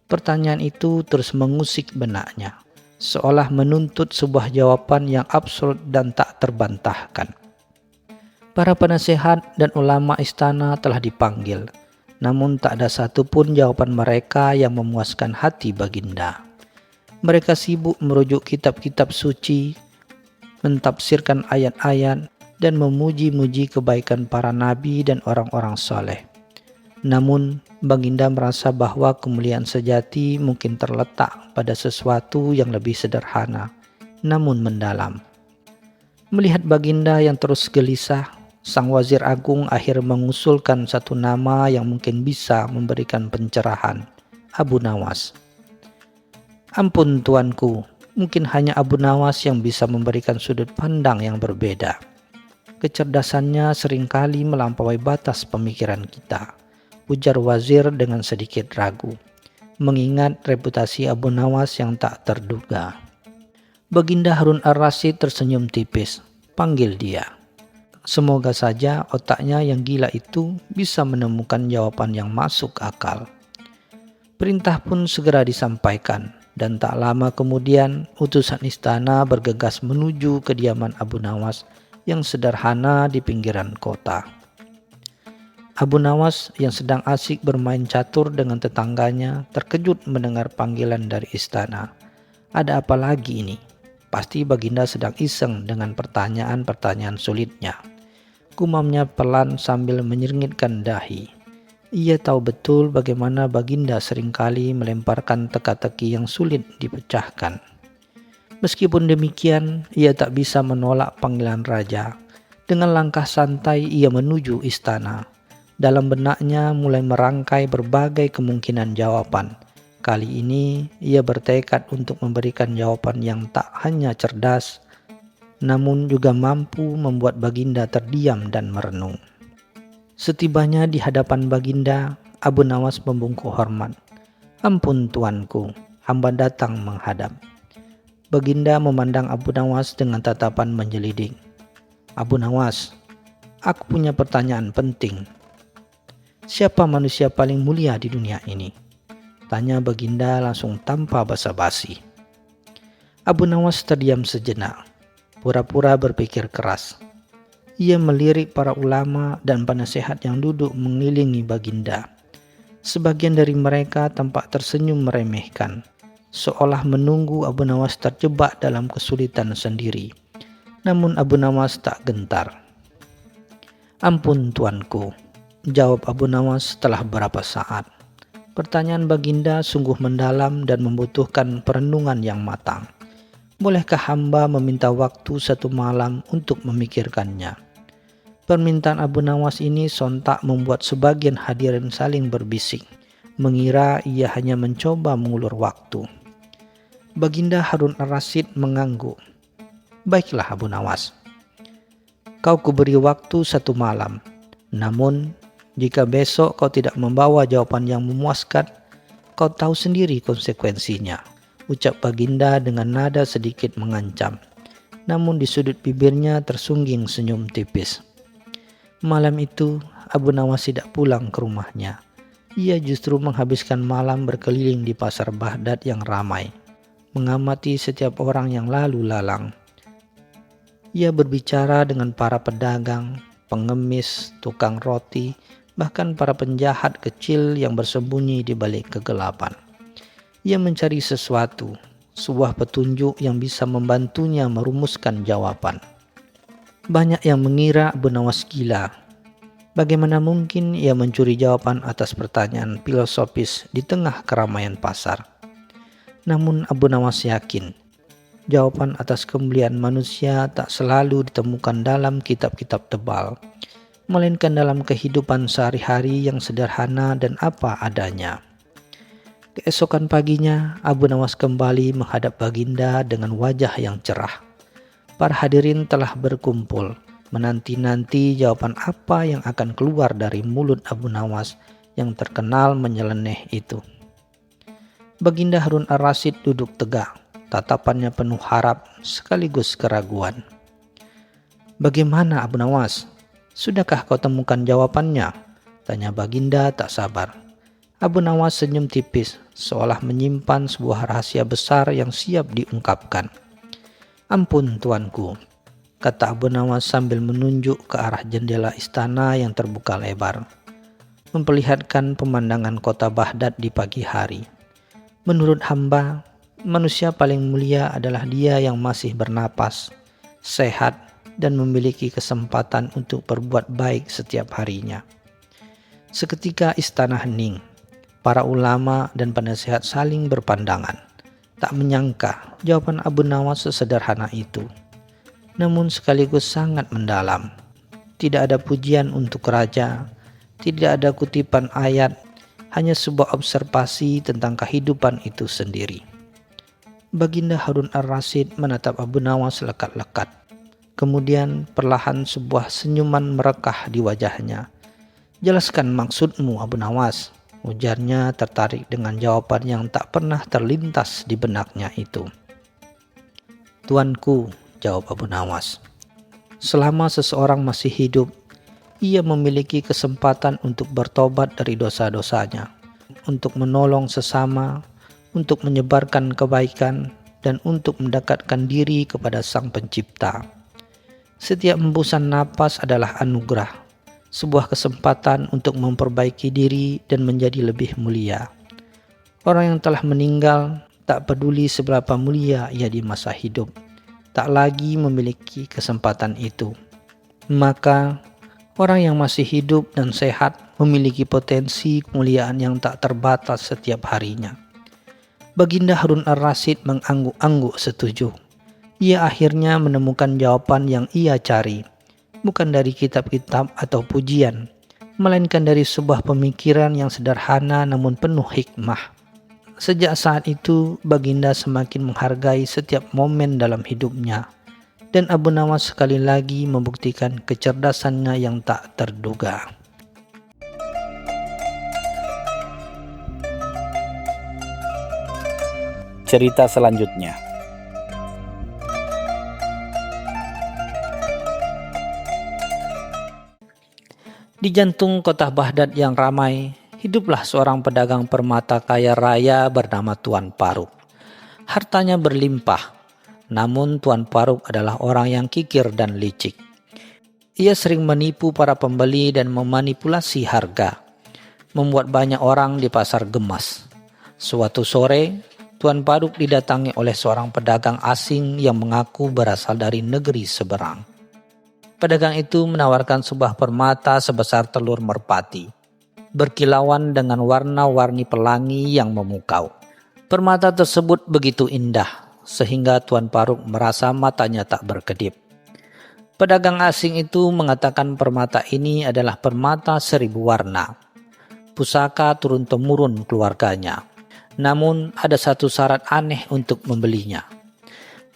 Pertanyaan itu terus mengusik benaknya, seolah menuntut sebuah jawaban yang absolut dan tak terbantahkan. Para penasehat dan ulama istana telah dipanggil, namun tak ada satupun jawaban mereka yang memuaskan hati Baginda. Mereka sibuk merujuk kitab-kitab suci, mentafsirkan ayat-ayat, dan memuji-muji kebaikan para nabi dan orang-orang soleh. Namun, Baginda merasa bahwa kemuliaan sejati mungkin terletak pada sesuatu yang lebih sederhana, namun mendalam. Melihat Baginda yang terus gelisah, Sang Wazir Agung akhir mengusulkan satu nama yang mungkin bisa memberikan pencerahan, Abu Nawas. "Ampun tuanku, mungkin hanya Abu Nawas yang bisa memberikan sudut pandang yang berbeda. Kecerdasannya seringkali melampaui batas pemikiran kita," ujar wazir dengan sedikit ragu, mengingat reputasi Abu Nawas yang tak terduga. Baginda Harun ar-Rasyid tersenyum tipis. "Panggil dia. Semoga saja otaknya yang gila itu bisa menemukan jawaban yang masuk akal." Perintah pun segera disampaikan, dan tak lama kemudian utusan istana bergegas menuju kediaman Abu Nawas yang sederhana di pinggiran kota. Abu Nawas yang sedang asik bermain catur dengan tetangganya terkejut mendengar panggilan dari istana. "Ada apa lagi ini? Pasti Baginda sedang iseng dengan pertanyaan-pertanyaan sulitnya," gumamnya pelan sambil menyeringgitkan dahi. Ia tahu betul bagaimana Baginda seringkali melemparkan teka-teki yang sulit dipecahkan. Meskipun demikian, ia tak bisa menolak panggilan raja. Dengan langkah santai ia menuju istana. Dalam benaknya mulai merangkai berbagai kemungkinan jawaban, Kali ini ia bertekad untuk memberikan jawaban yang tak hanya cerdas, namun juga mampu membuat Baginda terdiam dan merenung. Setibanya di hadapan Baginda, Abu Nawas membungkuk hormat. "Ampun tuanku, hamba datang menghadap." Baginda memandang Abu Nawas dengan tatapan menjelidik. "Abu Nawas, aku punya pertanyaan penting. Siapa manusia paling mulia di dunia ini?" Tanya Baginda langsung tanpa basa-basi. Abu Nawas terdiam sejenak, pura-pura berpikir keras. Ia melirik para ulama dan penasehat yang duduk mengelilingi Baginda. Sebagian dari mereka tampak tersenyum meremehkan, seolah menunggu Abu Nawas terjebak dalam kesulitan sendiri. Namun Abu Nawas tak gentar. "Ampun tuanku," jawab Abu Nawas setelah beberapa saat. Pertanyaan Baginda sungguh mendalam dan membutuhkan perenungan yang matang. Bolehkah hamba meminta waktu 1 malam untuk memikirkannya? Permintaan Abu Nawas ini sontak membuat sebagian hadirin saling berbisik, mengira ia hanya mencoba mengulur waktu. Baginda Harun ar-Rasyid mengangguk. "Baiklah Abu Nawas, kau kuberi waktu 1 malam. Namun, jika besok kau tidak membawa jawaban yang memuaskan, kau tahu sendiri konsekuensinya," ucap Baginda dengan nada sedikit mengancam. Namun di sudut bibirnya tersungging senyum tipis. Malam itu, Abu Nawas tidak pulang ke rumahnya. Ia justru menghabiskan malam berkeliling di pasar Baghdad yang ramai, mengamati setiap orang yang lalu lalang. Ia berbicara dengan para pedagang, pengemis, tukang roti, bahkan para penjahat kecil yang bersembunyi di balik kegelapan. Ia mencari sesuatu, sebuah petunjuk yang bisa membantunya merumuskan jawaban. Banyak yang mengira Abu Nawas gila. Bagaimana mungkin ia mencuri jawaban atas pertanyaan filosofis di tengah keramaian pasar? Namun Abu Nawas yakin, jawaban atas kemuliaan manusia tak selalu ditemukan dalam kitab-kitab tebal, melainkan dalam kehidupan sehari-hari yang sederhana dan apa adanya. Keesokan paginya, Abu Nawas kembali menghadap Baginda dengan wajah yang cerah. Para hadirin telah berkumpul, menanti-nanti jawaban apa yang akan keluar dari mulut Abu Nawas yang terkenal menyeleneh itu. Baginda Harun ar-Rasyid duduk tegak, tatapannya penuh harap sekaligus keraguan. "Bagaimana Abu Nawas? Sudahkah kau temukan jawabannya?" tanya Baginda tak sabar. Abu Nawas senyum tipis, seolah menyimpan sebuah rahasia besar yang siap diungkapkan. "Ampun tuanku," kata Abu Nawas sambil menunjuk ke arah jendela istana yang terbuka lebar, memperlihatkan pemandangan kota Baghdad di pagi hari. "Menurut hamba, manusia paling mulia adalah dia yang masih bernapas, sehat, dan memiliki kesempatan untuk berbuat baik setiap harinya." Seketika istana hening. Para ulama dan penasehat saling berpandangan. Tak menyangka jawaban Abu Nawas sesederhana itu. Namun sekaligus sangat mendalam. Tidak ada pujian untuk raja, tidak ada kutipan ayat, hanya sebuah observasi tentang kehidupan itu sendiri. Baginda Harun ar-Rasyid menatap Abu Nawas lekat-lekat. Kemudian perlahan sebuah senyuman merekah di wajahnya. "Jelaskan maksudmu Abu Nawas," ujarnya tertarik dengan jawaban yang tak pernah terlintas di benaknya itu. "Tuanku," jawab Abu Nawas, "selama seseorang masih hidup, ia memiliki kesempatan untuk bertobat dari dosa-dosanya, untuk menolong sesama, untuk menyebarkan kebaikan, dan untuk mendekatkan diri kepada Sang Pencipta. Setiap hembusan napas adalah anugerah, sebuah kesempatan untuk memperbaiki diri dan menjadi lebih mulia. Orang yang telah meninggal, tak peduli seberapa mulia ia di masa hidup, tak lagi memiliki kesempatan itu. Maka, orang yang masih hidup dan sehat memiliki potensi kemuliaan yang tak terbatas setiap harinya." Baginda Harun ar-Rasyid mengangguk-angguk setuju. Ia akhirnya menemukan jawaban yang ia cari, bukan dari kitab-kitab atau pujian, melainkan dari sebuah pemikiran yang sederhana namun penuh hikmah. Sejak saat itu, Baginda semakin menghargai setiap momen dalam hidupnya. Dan Abu Nawas sekali lagi membuktikan kecerdasannya yang tak terduga. Cerita selanjutnya. Di jantung kota Baghdad yang ramai, hiduplah seorang pedagang permata kaya raya bernama Tuan Paruk. Hartanya berlimpah, namun Tuan Paruk adalah orang yang kikir dan licik. Ia sering menipu para pembeli dan memanipulasi harga, membuat banyak orang di pasar gemas. Suatu sore, Tuan Paruk didatangi oleh seorang pedagang asing yang mengaku berasal dari negeri seberang. Pedagang itu menawarkan sebuah permata sebesar telur merpati, berkilauan dengan warna-warni pelangi yang memukau. Permata tersebut begitu indah, sehingga Tuan Paruk merasa matanya tak berkedip. Pedagang asing itu mengatakan permata ini adalah permata 1000 warna, pusaka turun-temurun keluarganya. Namun ada satu syarat aneh untuk membelinya.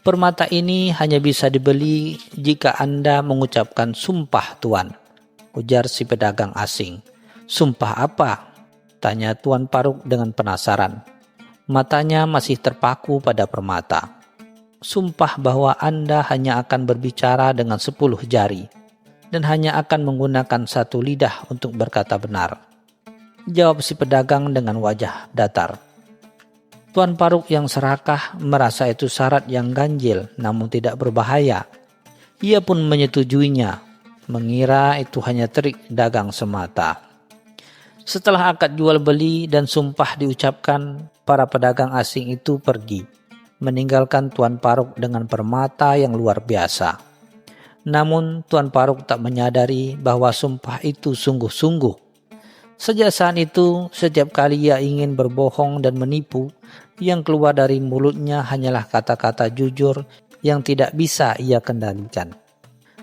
Permata ini hanya bisa dibeli jika Anda mengucapkan sumpah Tuan, ujar si pedagang asing. Sumpah apa? Tanya Tuan Paruk dengan penasaran. Matanya masih terpaku pada permata. Sumpah bahwa Anda hanya akan berbicara dengan 10 jari dan hanya akan menggunakan 1 lidah untuk berkata benar, jawab si pedagang dengan wajah datar. Tuan Paruk yang serakah merasa itu syarat yang ganjil namun tidak berbahaya. Ia pun menyetujuinya, mengira itu hanya trik dagang semata. Setelah akad jual beli dan sumpah diucapkan, para pedagang asing itu pergi, meninggalkan Tuan Paruk dengan permata yang luar biasa. Namun Tuan Paruk tak menyadari bahwa sumpah itu sungguh-sungguh. Sejak saat itu, setiap kali ia ingin berbohong dan menipu, yang keluar dari mulutnya hanyalah kata-kata jujur yang tidak bisa ia kendalikan.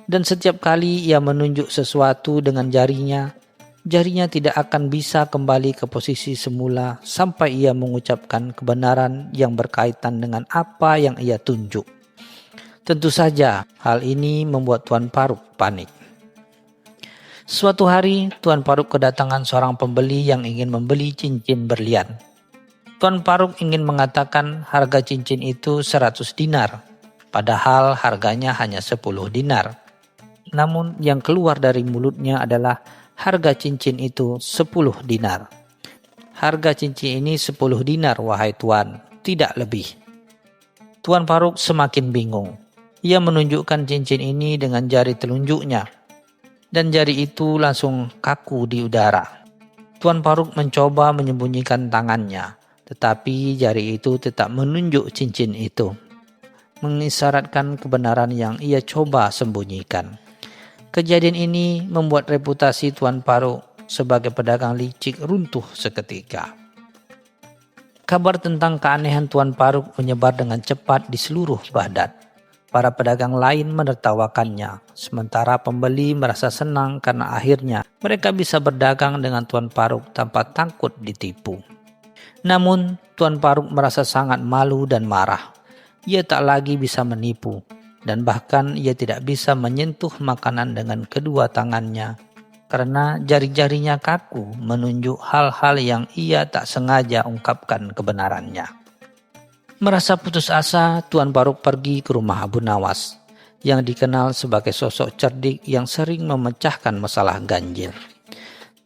Dan setiap kali ia menunjuk sesuatu dengan jarinya tidak akan bisa kembali ke posisi semula sampai ia mengucapkan kebenaran yang berkaitan dengan apa yang ia tunjuk. Tentu saja hal ini membuat Tuan Paruk panik. Suatu hari, Tuan Paruk kedatangan seorang pembeli yang ingin membeli cincin berlian. Tuan Paruk ingin mengatakan harga cincin itu 100 dinar, padahal harganya hanya 10 dinar. Namun yang keluar dari mulutnya adalah harga cincin itu 10 dinar. Harga cincin ini 10 dinar, wahai Tuan, tidak lebih. Tuan Paruk semakin bingung. Ia menunjukkan cincin ini dengan jari telunjuknya, dan jari itu langsung kaku di udara. Tuan Paruk mencoba menyembunyikan tangannya, tetapi jari itu tetap menunjuk cincin itu, mengisyaratkan kebenaran yang ia coba sembunyikan. Kejadian ini membuat reputasi Tuan Paruk sebagai pedagang licik runtuh seketika. Kabar tentang keanehan Tuan Paruk menyebar dengan cepat di seluruh Baghdad. Para pedagang lain menertawakannya, sementara pembeli merasa senang karena akhirnya mereka bisa berdagang dengan Tuan Paruk tanpa takut ditipu. Namun, Tuan Paruk merasa sangat malu dan marah. Ia tak lagi bisa menipu, dan bahkan ia tidak bisa menyentuh makanan dengan kedua tangannya, karena jari-jarinya kaku menunjuk hal-hal yang ia tak sengaja ungkapkan kebenarannya. Merasa putus asa, Tuan Paruk pergi ke rumah Abu Nawas, yang dikenal sebagai sosok cerdik yang sering memecahkan masalah ganjil.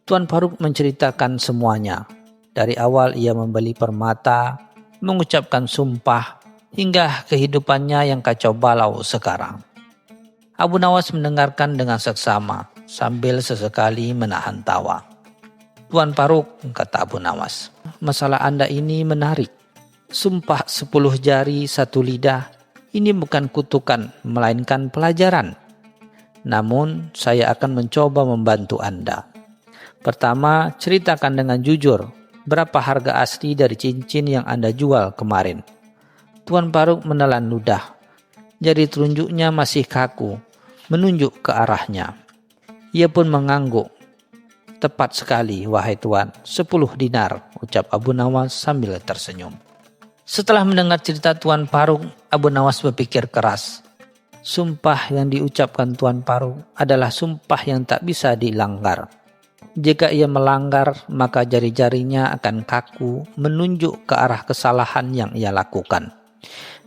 Tuan Paruk menceritakan semuanya. Dari awal ia membeli permata, mengucapkan sumpah, hingga kehidupannya yang kacau balau sekarang. Abu Nawas mendengarkan dengan seksama, sambil sesekali menahan tawa. Tuan Paruk, kata Abu Nawas, masalah Anda ini menarik. Sumpah 10 jari 1 lidah, ini bukan kutukan, melainkan pelajaran. Namun, saya akan mencoba membantu Anda. Pertama, ceritakan dengan jujur, berapa harga asli dari cincin yang Anda jual kemarin. Tuan Paruk menelan ludah. Jari telunjuknya masih kaku, menunjuk ke arahnya. Ia pun mengangguk. Tepat sekali, wahai Tuan, 10 dinar, ucap Abu Nawas sambil tersenyum. Setelah mendengar cerita Tuan Paruk, Abu Nawas berpikir keras. Sumpah yang diucapkan Tuan Paruk adalah sumpah yang tak bisa dilanggar. Jika ia melanggar, maka jari-jarinya akan kaku menunjuk ke arah kesalahan yang ia lakukan.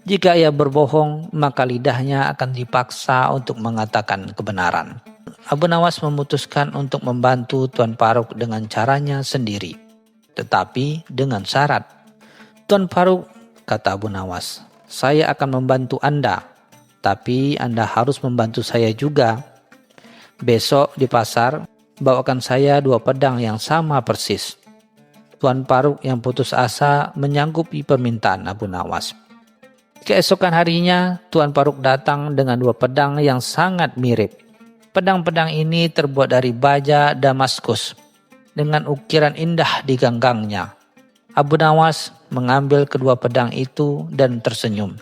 Jika ia berbohong, maka lidahnya akan dipaksa untuk mengatakan kebenaran. Abu Nawas memutuskan untuk membantu Tuan Paruk dengan caranya sendiri, tetapi dengan syarat. Tuan Paruk, kata Abu Nawas, saya akan membantu Anda, tapi Anda harus membantu saya juga. Besok di pasar, bawakan saya 2 pedang yang sama persis. Tuan Paruk yang putus asa menyanggupi permintaan Abu Nawas. Keesokan harinya, Tuan Paruk datang dengan 2 pedang yang sangat mirip. Pedang-pedang ini terbuat dari baja Damaskus dengan ukiran indah di ganggangnya. Abu Nawas mengambil kedua pedang itu dan tersenyum.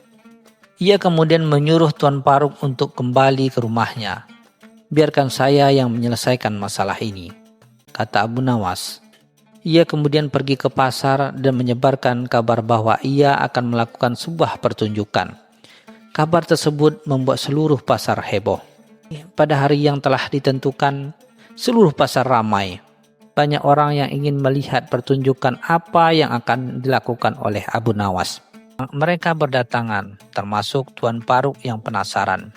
Ia kemudian menyuruh Tuan Paruk untuk kembali ke rumahnya. Biarkan saya yang menyelesaikan masalah ini, kata Abu Nawas. Ia kemudian pergi ke pasar dan menyebarkan kabar bahwa ia akan melakukan sebuah pertunjukan. Kabar tersebut membuat seluruh pasar heboh. Pada hari yang telah ditentukan, seluruh pasar ramai. Banyak orang yang ingin melihat pertunjukan apa yang akan dilakukan oleh Abu Nawas. Mereka berdatangan, termasuk Tuan Paruk yang penasaran.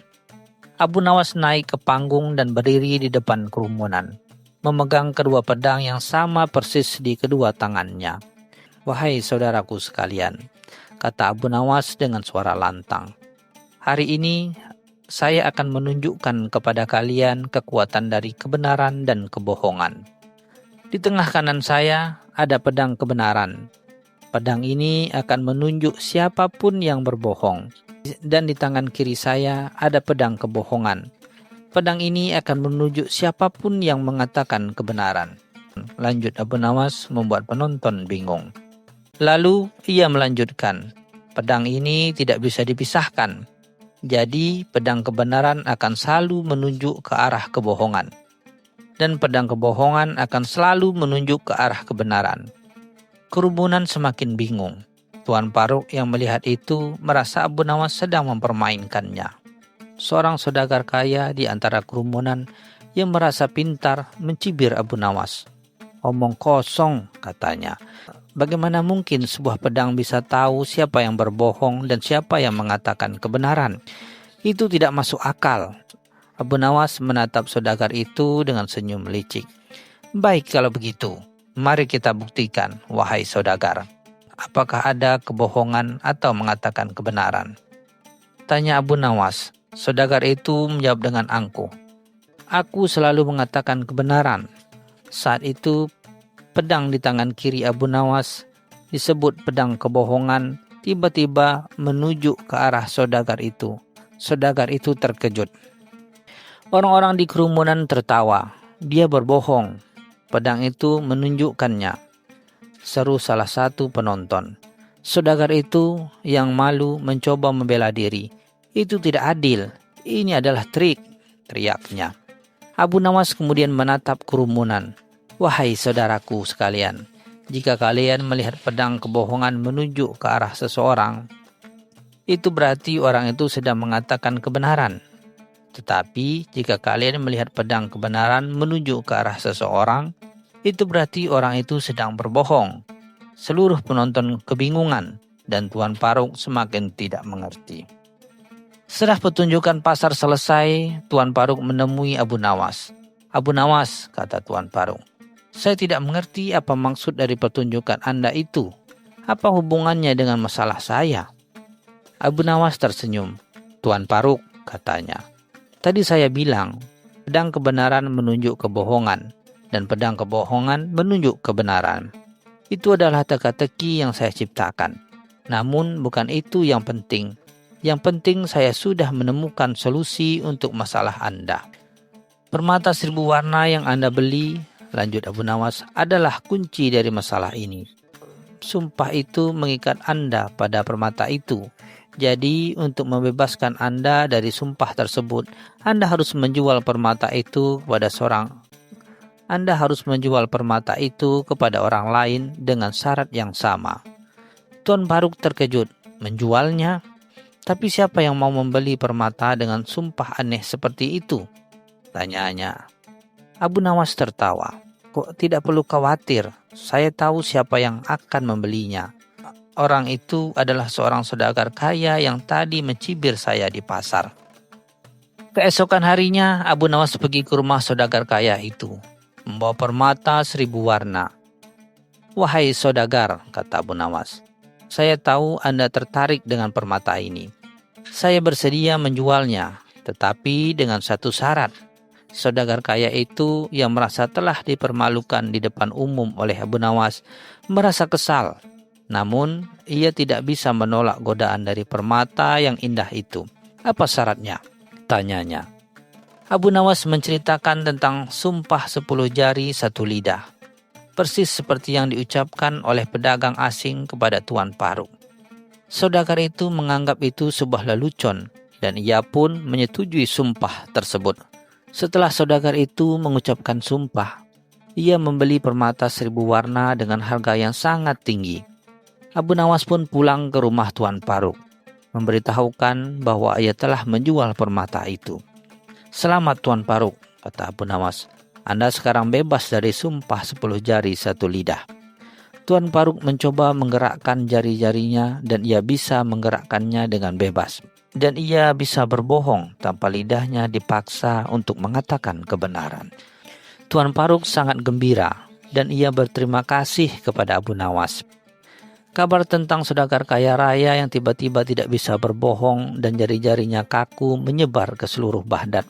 Abu Nawas naik ke panggung dan berdiri di depan kerumunan, memegang kedua pedang yang sama persis di kedua tangannya. Wahai saudaraku sekalian, kata Abu Nawas dengan suara lantang. Hari ini saya akan menunjukkan kepada kalian kekuatan dari kebenaran dan kebohongan. Di tengah kanan saya ada pedang kebenaran. Pedang ini akan menunjuk siapapun yang berbohong. Dan di tangan kiri saya ada pedang kebohongan. Pedang ini akan menunjuk siapapun yang mengatakan kebenaran. Lanjut Abu Nawas membuat penonton bingung. Lalu ia melanjutkan, pedang ini tidak bisa dipisahkan. Jadi pedang kebenaran akan selalu menunjuk ke arah kebohongan. Dan pedang kebohongan akan selalu menunjuk ke arah kebenaran. Kerumunan semakin bingung. Tuan Paruk yang melihat itu merasa Abu Nawas sedang mempermainkannya. Seorang saudagar kaya di antara kerumunan yang merasa pintar mencibir Abu Nawas. Omong kosong, katanya. Bagaimana mungkin sebuah pedang bisa tahu siapa yang berbohong dan siapa yang mengatakan kebenaran? Itu tidak masuk akal. Abu Nawas menatap saudagar itu dengan senyum licik. Baik kalau begitu. Mari kita buktikan, wahai saudagar. Apakah ada kebohongan atau mengatakan kebenaran? Tanya Abu Nawas. Saudagar itu menjawab dengan angkuh. Aku selalu mengatakan kebenaran. Saat itu, pedang di tangan kiri Abu Nawas disebut pedang kebohongan tiba-tiba menuju ke arah saudagar itu. Saudagar itu terkejut. Orang-orang di kerumunan tertawa. Dia berbohong. Pedang itu menunjukkannya, seru salah satu penonton. Saudagar itu yang malu mencoba membela diri. Itu tidak adil, ini adalah trik, teriaknya. Abu Nawas kemudian menatap kerumunan. Wahai saudaraku sekalian, jika kalian melihat pedang kebohongan menunjuk ke arah seseorang, itu berarti orang itu sedang mengatakan kebenaran. Tetapi jika kalian melihat pedang kebenaran menunjuk ke arah seseorang, itu berarti orang itu sedang berbohong. Seluruh penonton kebingungan dan Tuan Paruk semakin tidak mengerti. Setelah pertunjukan pasar selesai, Tuan Paruk menemui Abu Nawas. Abu Nawas, kata Tuan Paruk, saya tidak mengerti apa maksud dari pertunjukan Anda itu. Apa hubungannya dengan masalah saya? Abu Nawas tersenyum. Tuan Paruk, katanya, tadi saya bilang, pedang kebenaran menunjuk kebohongan, dan pedang kebohongan menunjuk kebenaran. Itu adalah teka-teki yang saya ciptakan. Namun bukan itu yang penting. Yang penting saya sudah menemukan solusi untuk masalah Anda. Permata 1000 warna yang Anda beli, lanjut Abu Nawas, adalah kunci dari masalah ini. Sumpah itu mengikat Anda pada permata itu. Jadi untuk membebaskan Anda dari sumpah tersebut, Anda harus menjual permata itu kepada seorang Anda harus menjual permata itu kepada orang lain dengan syarat yang sama." Tuan Paruk terkejut. "Menjualnya? Tapi siapa yang mau membeli permata dengan sumpah aneh seperti itu?" tanyanya. Abu Nawas tertawa. "Kok tidak perlu khawatir, saya tahu siapa yang akan membelinya. Orang itu adalah seorang saudagar kaya yang tadi mencibir saya di pasar." Keesokan harinya, Abu Nawas pergi ke rumah saudagar kaya itu, membawa permata 1000 warna. "Wahai saudagar," kata Abu Nawas, "saya tahu Anda tertarik dengan permata ini. Saya bersedia menjualnya, tetapi dengan satu syarat." Saudagar kaya itu yang merasa telah dipermalukan di depan umum oleh Abu Nawas merasa kesal. Namun, ia tidak bisa menolak godaan dari permata yang indah itu. "Apa syaratnya?" tanyanya. Abu Nawas menceritakan tentang sumpah 10 jari 1 lidah. Persis seperti yang diucapkan oleh pedagang asing kepada Tuan Paruk. Saudagar itu menganggap itu sebuah lelucon dan ia pun menyetujui sumpah tersebut. Setelah saudagar itu mengucapkan sumpah, ia membeli permata 1000 warna dengan harga yang sangat tinggi. Abu Nawas pun pulang ke rumah Tuan Paruk, memberitahukan bahwa ia telah menjual permata itu. "Selamat Tuan Paruk," kata Abu Nawas. "Anda sekarang bebas dari sumpah 10 jari 1 lidah." Tuan Paruk mencoba menggerakkan jari-jarinya dan ia bisa menggerakkannya dengan bebas. Dan ia bisa berbohong tanpa lidahnya dipaksa untuk mengatakan kebenaran. Tuan Paruk sangat gembira dan ia berterima kasih kepada Abu Nawas. Kabar tentang saudagar kaya raya yang tiba-tiba tidak bisa berbohong dan jari-jarinya kaku menyebar ke seluruh Baghdad.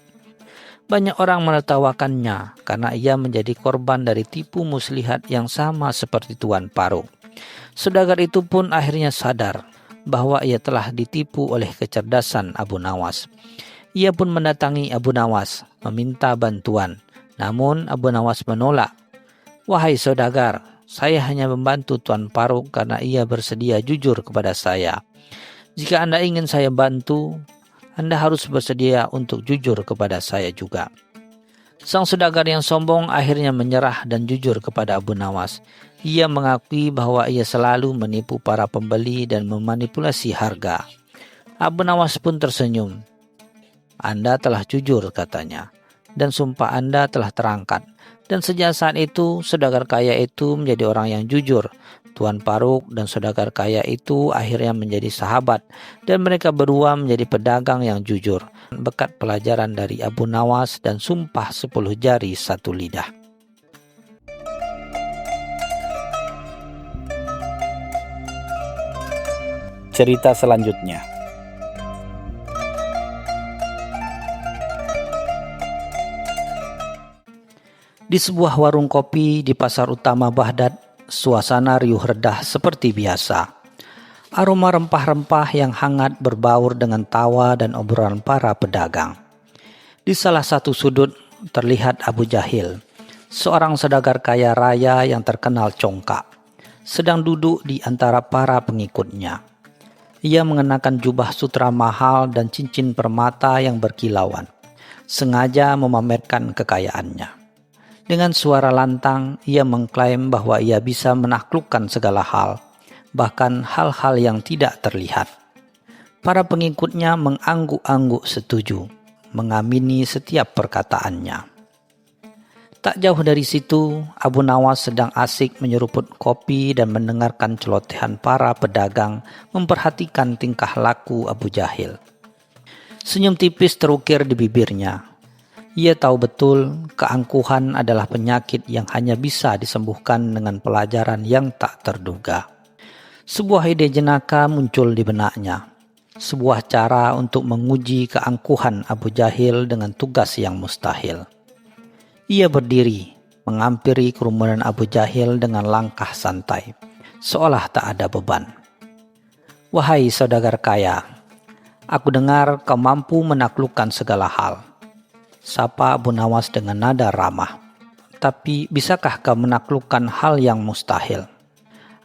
Banyak orang menertawakannya karena ia menjadi korban dari tipu muslihat yang sama seperti Tuan Paruk. Saudagar itu pun akhirnya sadar bahwa ia telah ditipu oleh kecerdasan Abu Nawas. Ia pun mendatangi Abu Nawas meminta bantuan. Namun Abu Nawas menolak. "Wahai saudagar, saya hanya membantu Tuan Paruk karena ia bersedia jujur kepada saya. Jika Anda ingin saya bantu, Anda harus bersedia untuk jujur kepada saya juga." Sang saudagar yang sombong akhirnya menyerah dan jujur kepada Abu Nawas. Ia mengakui bahwa ia selalu menipu para pembeli dan memanipulasi harga. Abu Nawas pun tersenyum. "Anda telah jujur," katanya, "dan sumpah Anda telah terangkat." Dan sejak saat itu, saudagar kaya itu menjadi orang yang jujur. Tuan Paruk dan saudagar kaya itu akhirnya menjadi sahabat dan mereka berdua menjadi pedagang yang jujur. Berkat pelajaran dari Abu Nawas dan sumpah 10 jari 1 lidah. Cerita selanjutnya. Di sebuah warung kopi di pasar utama Baghdad, suasana riuh redah seperti biasa. Aroma rempah-rempah yang hangat berbaur dengan tawa dan obrolan para pedagang. Di salah satu sudut terlihat Abu Jahil, seorang saudagar kaya raya yang terkenal congkak, sedang duduk di antara para pengikutnya. Ia mengenakan jubah sutra mahal dan cincin permata yang berkilauan, sengaja memamerkan kekayaannya. Dengan suara lantang, ia mengklaim bahwa ia bisa menaklukkan segala hal, bahkan hal-hal yang tidak terlihat. Para pengikutnya mengangguk-angguk setuju, mengamini setiap perkataannya. Tak jauh dari situ, Abu Nawas sedang asik menyeruput kopi dan mendengarkan celotehan para pedagang memperhatikan tingkah laku Abu Jahil. Senyum tipis terukir di bibirnya. Ia tahu betul keangkuhan adalah penyakit yang hanya bisa disembuhkan dengan pelajaran yang tak terduga. Sebuah ide jenaka muncul di benaknya. Sebuah cara untuk menguji keangkuhan Abu Jahil dengan tugas yang mustahil. Ia berdiri, menghampiri kerumunan Abu Jahil dengan langkah santai, seolah tak ada beban. "Wahai saudagar kaya, aku dengar kau mampu menaklukkan segala hal," sapa Abu Nawas dengan nada ramah. "Tapi bisakah kau menaklukkan hal yang mustahil?"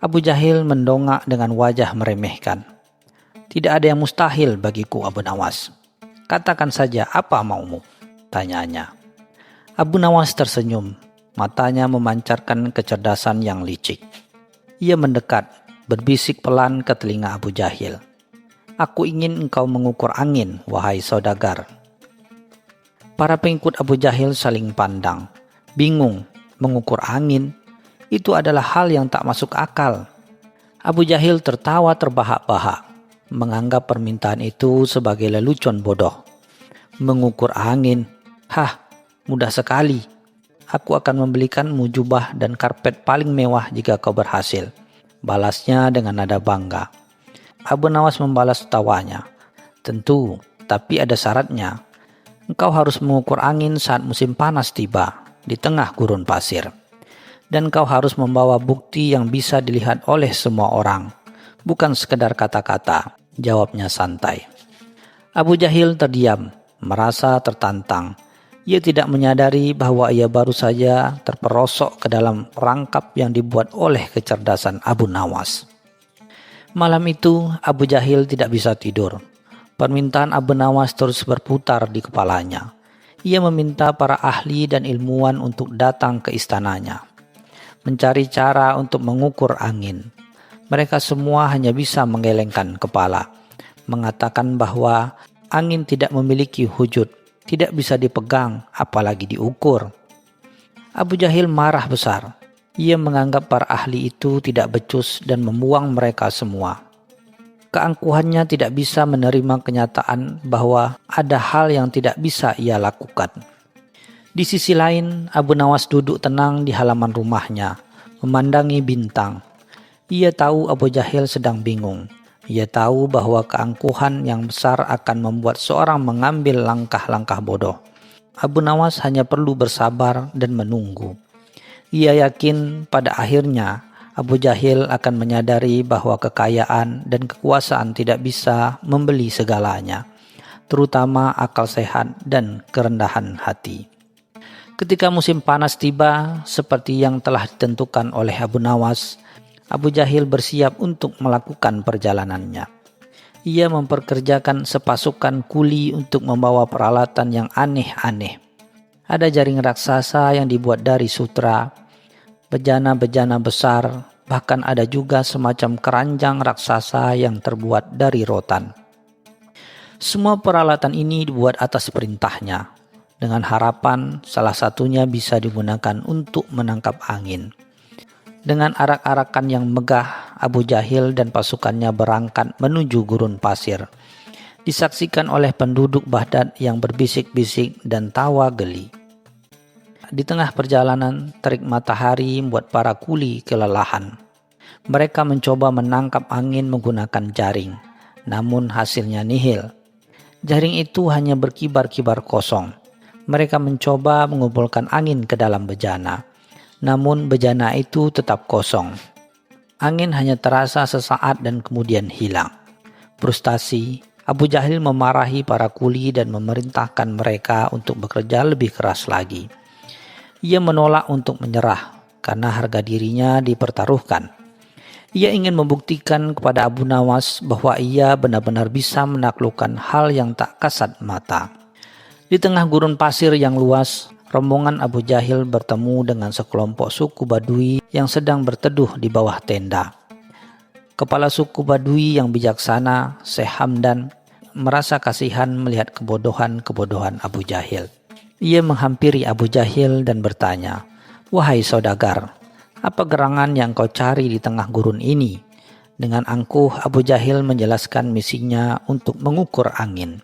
Abu Jahil mendongak dengan wajah meremehkan. "Tidak ada yang mustahil bagiku, Abu Nawas. Katakan saja apa maumu?" tanyanya. Abu Nawas tersenyum. matanya memancarkan kecerdasan yang licik. Ia mendekat, berbisik pelan ke telinga Abu Jahil. "Aku ingin engkau mengukur angin, wahai saudagar." Para pengikut Abu Jahil saling pandang, bingung. Mengukur angin, itu adalah hal yang tak masuk akal. Abu Jahil tertawa terbahak-bahak, menganggap permintaan itu sebagai lelucon bodoh. "Mengukur angin? Hah, mudah sekali. Aku akan membelikanmu jubah dan karpet paling mewah jika kau berhasil," balasnya dengan nada bangga. Abu Nawas membalas tawanya. "Tentu, tapi ada syaratnya. Engkau harus mengukur angin saat musim panas tiba di tengah gurun pasir. Dan kau harus membawa bukti yang bisa dilihat oleh semua orang, bukan sekedar kata-kata," jawabnya santai. Abu Jahil terdiam, merasa tertantang. Ia tidak menyadari bahwa ia baru saja terperosok ke dalam perangkap yang dibuat oleh kecerdasan Abu Nawas. Malam itu Abu Jahil tidak bisa tidur. Permintaan Abu Nawas terus berputar di kepalanya. Ia meminta para ahli dan ilmuwan untuk datang ke istananya, mencari cara untuk mengukur angin. Mereka semua hanya bisa menggelengkan kepala, mengatakan bahwa angin tidak memiliki wujud, tidak bisa dipegang, apalagi diukur. Abu Jahil marah besar. Ia menganggap para ahli itu tidak becus dan membuang mereka semua. Keangkuhannya tidak bisa menerima kenyataan bahwa ada hal yang tidak bisa ia lakukan. Di sisi lain, Abu Nawas duduk tenang di halaman rumahnya, memandangi bintang. Ia tahu Abu Jahil sedang bingung. Ia tahu bahwa keangkuhan yang besar akan membuat seorang mengambil langkah-langkah bodoh. Abu Nawas hanya perlu bersabar dan menunggu. Ia yakin pada akhirnya Abu Jahil akan menyadari bahwa kekayaan dan kekuasaan tidak bisa membeli segalanya, terutama akal sehat dan kerendahan hati. Ketika musim panas tiba, seperti yang telah ditentukan oleh Abu Nawas, Abu Jahil bersiap untuk melakukan perjalanannya. Ia memperkerjakan sepasukan kuli untuk membawa peralatan yang aneh-aneh. Ada jaring raksasa yang dibuat dari sutra, bejana-bejana besar, bahkan ada juga semacam keranjang raksasa yang terbuat dari rotan. Semua peralatan ini dibuat atas perintahnya, dengan harapan salah satunya bisa digunakan untuk menangkap angin. Dengan arak-arakan yang megah, Abu Jahil dan pasukannya berangkat menuju gurun pasir. Disaksikan oleh penduduk Baghdad yang berbisik-bisik dan tawa geli. Di tengah perjalanan, terik matahari membuat para kuli kelelahan. Mereka mencoba menangkap angin menggunakan jaring, namun hasilnya nihil. Jaring itu hanya berkibar-kibar kosong. Mereka mencoba mengumpulkan angin ke dalam bejana, namun bejana itu tetap kosong. Angin hanya terasa sesaat dan kemudian hilang. Frustasi, Abu Jahil memarahi para kuli dan memerintahkan mereka untuk bekerja lebih keras lagi. Ia menolak untuk menyerah karena harga dirinya dipertaruhkan. Ia ingin membuktikan kepada Abu Nawas bahwa ia benar-benar bisa menaklukkan hal yang tak kasat mata. Di tengah gurun pasir yang luas, rombongan Abu Jahil bertemu dengan sekelompok suku Badui yang sedang berteduh di bawah tenda. Kepala suku Badui yang bijaksana, Syekh Hamdan, merasa kasihan melihat kebodohan-kebodohan Abu Jahil. Ia menghampiri Abu Jahil dan bertanya, "Wahai saudagar, apa gerangan yang kau cari di tengah gurun ini?" Dengan angkuh Abu Jahil menjelaskan misinya untuk mengukur angin.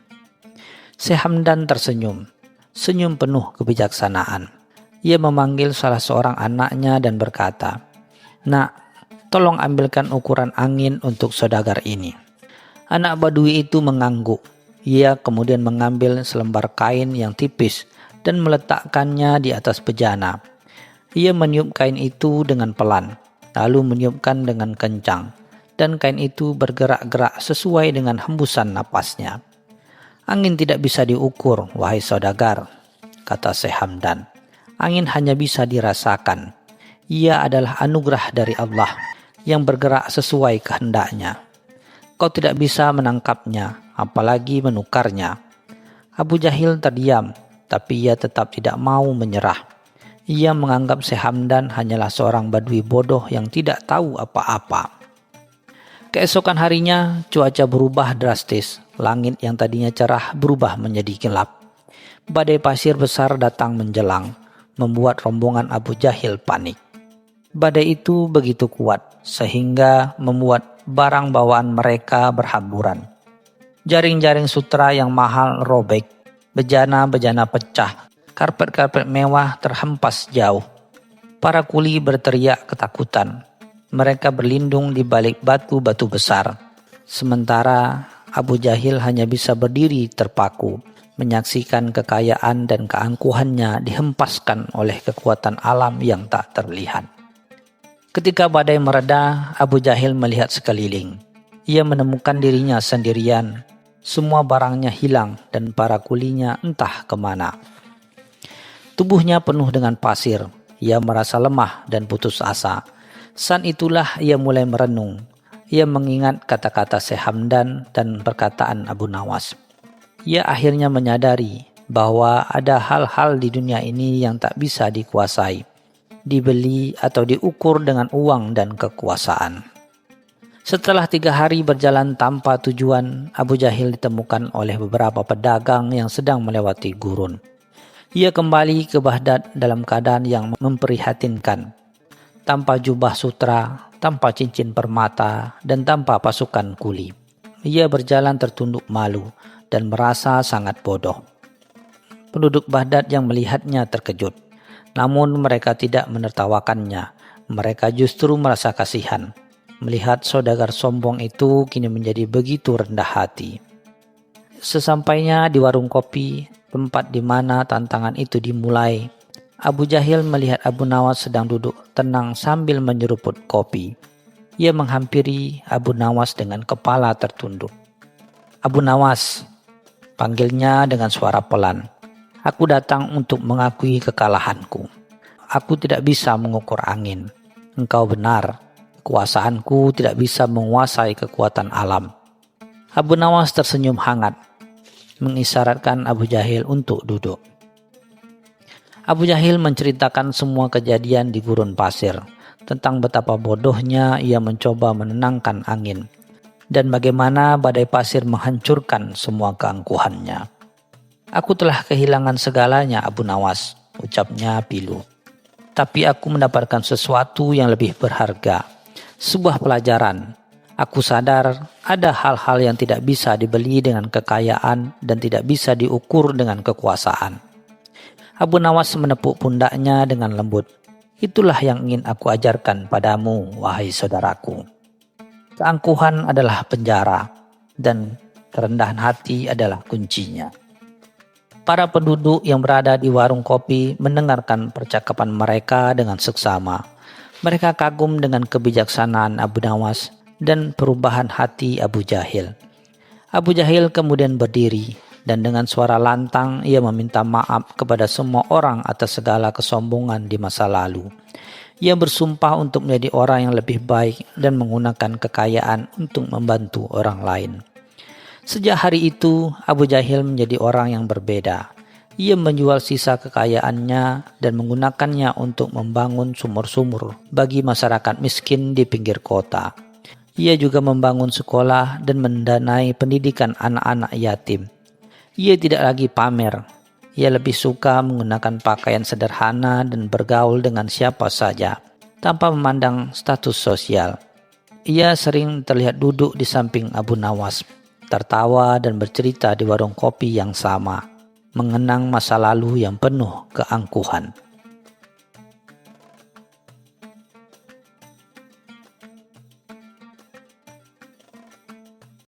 Syekh Hamdan tersenyum, senyum penuh kebijaksanaan. Ia memanggil salah seorang anaknya dan berkata, "Nak, tolong ambilkan ukuran angin untuk saudagar ini." Anak Badui itu mengangguk. Ia kemudian mengambil selembar kain yang tipis dan meletakkannya di atas bejana. Ia meniup kain itu dengan pelan, lalu meniupkan dengan kencang, dan kain itu bergerak-gerak sesuai dengan hembusan napasnya. "Angin tidak bisa diukur, wahai saudagar," kata Syekh Hamdan. "Angin hanya bisa dirasakan. Ia adalah anugerah dari Allah yang bergerak sesuai kehendaknya. Kau tidak bisa menangkapnya, apalagi menukarnya." Abu Jahil terdiam, tapi ia tetap tidak mau menyerah. Ia menganggap Syekh Hamdan hanyalah seorang badui bodoh yang tidak tahu apa-apa. Keesokan harinya cuaca berubah drastis. Langit yang tadinya cerah berubah menjadi gelap. Badai pasir besar datang menjelang, membuat rombongan Abu Jahil panik. Badai itu begitu kuat sehingga membuat barang bawaan mereka berhamburan. Jaring-jaring sutra yang mahal robek, bejana-bejana pecah, karpet-karpet mewah terhempas jauh. Para kuli berteriak ketakutan. Mereka berlindung di balik batu-batu besar. Sementara Abu Jahil hanya bisa berdiri terpaku, menyaksikan kekayaan dan keangkuhannya dihempaskan oleh kekuatan alam yang tak terlihat. Ketika badai mereda, Abu Jahil melihat sekeliling. Ia menemukan dirinya sendirian. Semua barangnya hilang dan para kulinya entah kemana. Tubuhnya penuh dengan pasir. Ia merasa lemah dan putus asa. Saat itulah ia mulai merenung. Ia mengingat kata-kata Syekh Hamdan dan perkataan Abu Nawas. Ia akhirnya menyadari bahwa ada hal-hal di dunia ini yang tak bisa dikuasai, dibeli atau diukur dengan uang dan kekuasaan. Setelah 3 hari berjalan tanpa tujuan, Abu Jahil ditemukan oleh beberapa pedagang yang sedang melewati gurun. Ia kembali ke Baghdad dalam keadaan yang memprihatinkan. Tanpa jubah sutra, tanpa cincin permata, dan tanpa pasukan kuli. Ia berjalan tertunduk malu dan merasa sangat bodoh. Penduduk Baghdad yang melihatnya terkejut. Namun mereka tidak menertawakannya. Mereka justru merasa kasihan. Melihat saudagar sombong itu kini menjadi begitu rendah hati. Sesampainya di warung kopi, tempat di mana tantangan itu dimulai, Abu Jahil melihat Abu Nawas sedang duduk tenang sambil menyeruput kopi. Ia menghampiri Abu Nawas dengan kepala tertunduk. "Abu Nawas," panggilnya dengan suara pelan. "Aku datang untuk mengakui kekalahanku. Aku tidak bisa mengukur angin. Engkau benar, kekuasaanku tidak bisa menguasai kekuatan alam." Abu Nawas tersenyum hangat, mengisyaratkan Abu Jahil untuk duduk. Abu Jahil menceritakan semua kejadian di gurun pasir, tentang betapa bodohnya ia mencoba menenangkan angin, dan bagaimana badai pasir menghancurkan semua keangkuhannya. "Aku telah kehilangan segalanya, Abu Nawas," ucapnya pilu. "Tapi aku mendapatkan sesuatu yang lebih berharga, sebuah pelajaran. Aku sadar ada hal-hal yang tidak bisa dibeli dengan kekayaan dan tidak bisa diukur dengan kekuasaan." Abu Nawas menepuk pundaknya dengan lembut. "Itulah yang ingin aku ajarkan padamu, wahai saudaraku. Keangkuhan adalah penjara dan kerendahan hati adalah kuncinya." Para penduduk yang berada di warung kopi mendengarkan percakapan mereka dengan seksama. Mereka kagum dengan kebijaksanaan Abu Nawas dan perubahan hati Abu Jahil. Abu Jahil kemudian berdiri dan dengan suara lantang ia meminta maaf kepada semua orang atas segala kesombongan di masa lalu. Ia bersumpah untuk menjadi orang yang lebih baik dan menggunakan kekayaan untuk membantu orang lain. Sejak hari itu, Abu Jahil menjadi orang yang berbeda. Ia menjual sisa kekayaannya dan menggunakannya untuk membangun sumur-sumur bagi masyarakat miskin di pinggir kota. Ia juga membangun sekolah dan mendanai pendidikan anak-anak yatim. Ia tidak lagi pamer. Ia lebih suka menggunakan pakaian sederhana dan bergaul dengan siapa saja, tanpa memandang status sosial. Ia sering terlihat duduk di samping Abu Nawas, tertawa dan bercerita di warung kopi yang sama, mengenang masa lalu yang penuh keangkuhan.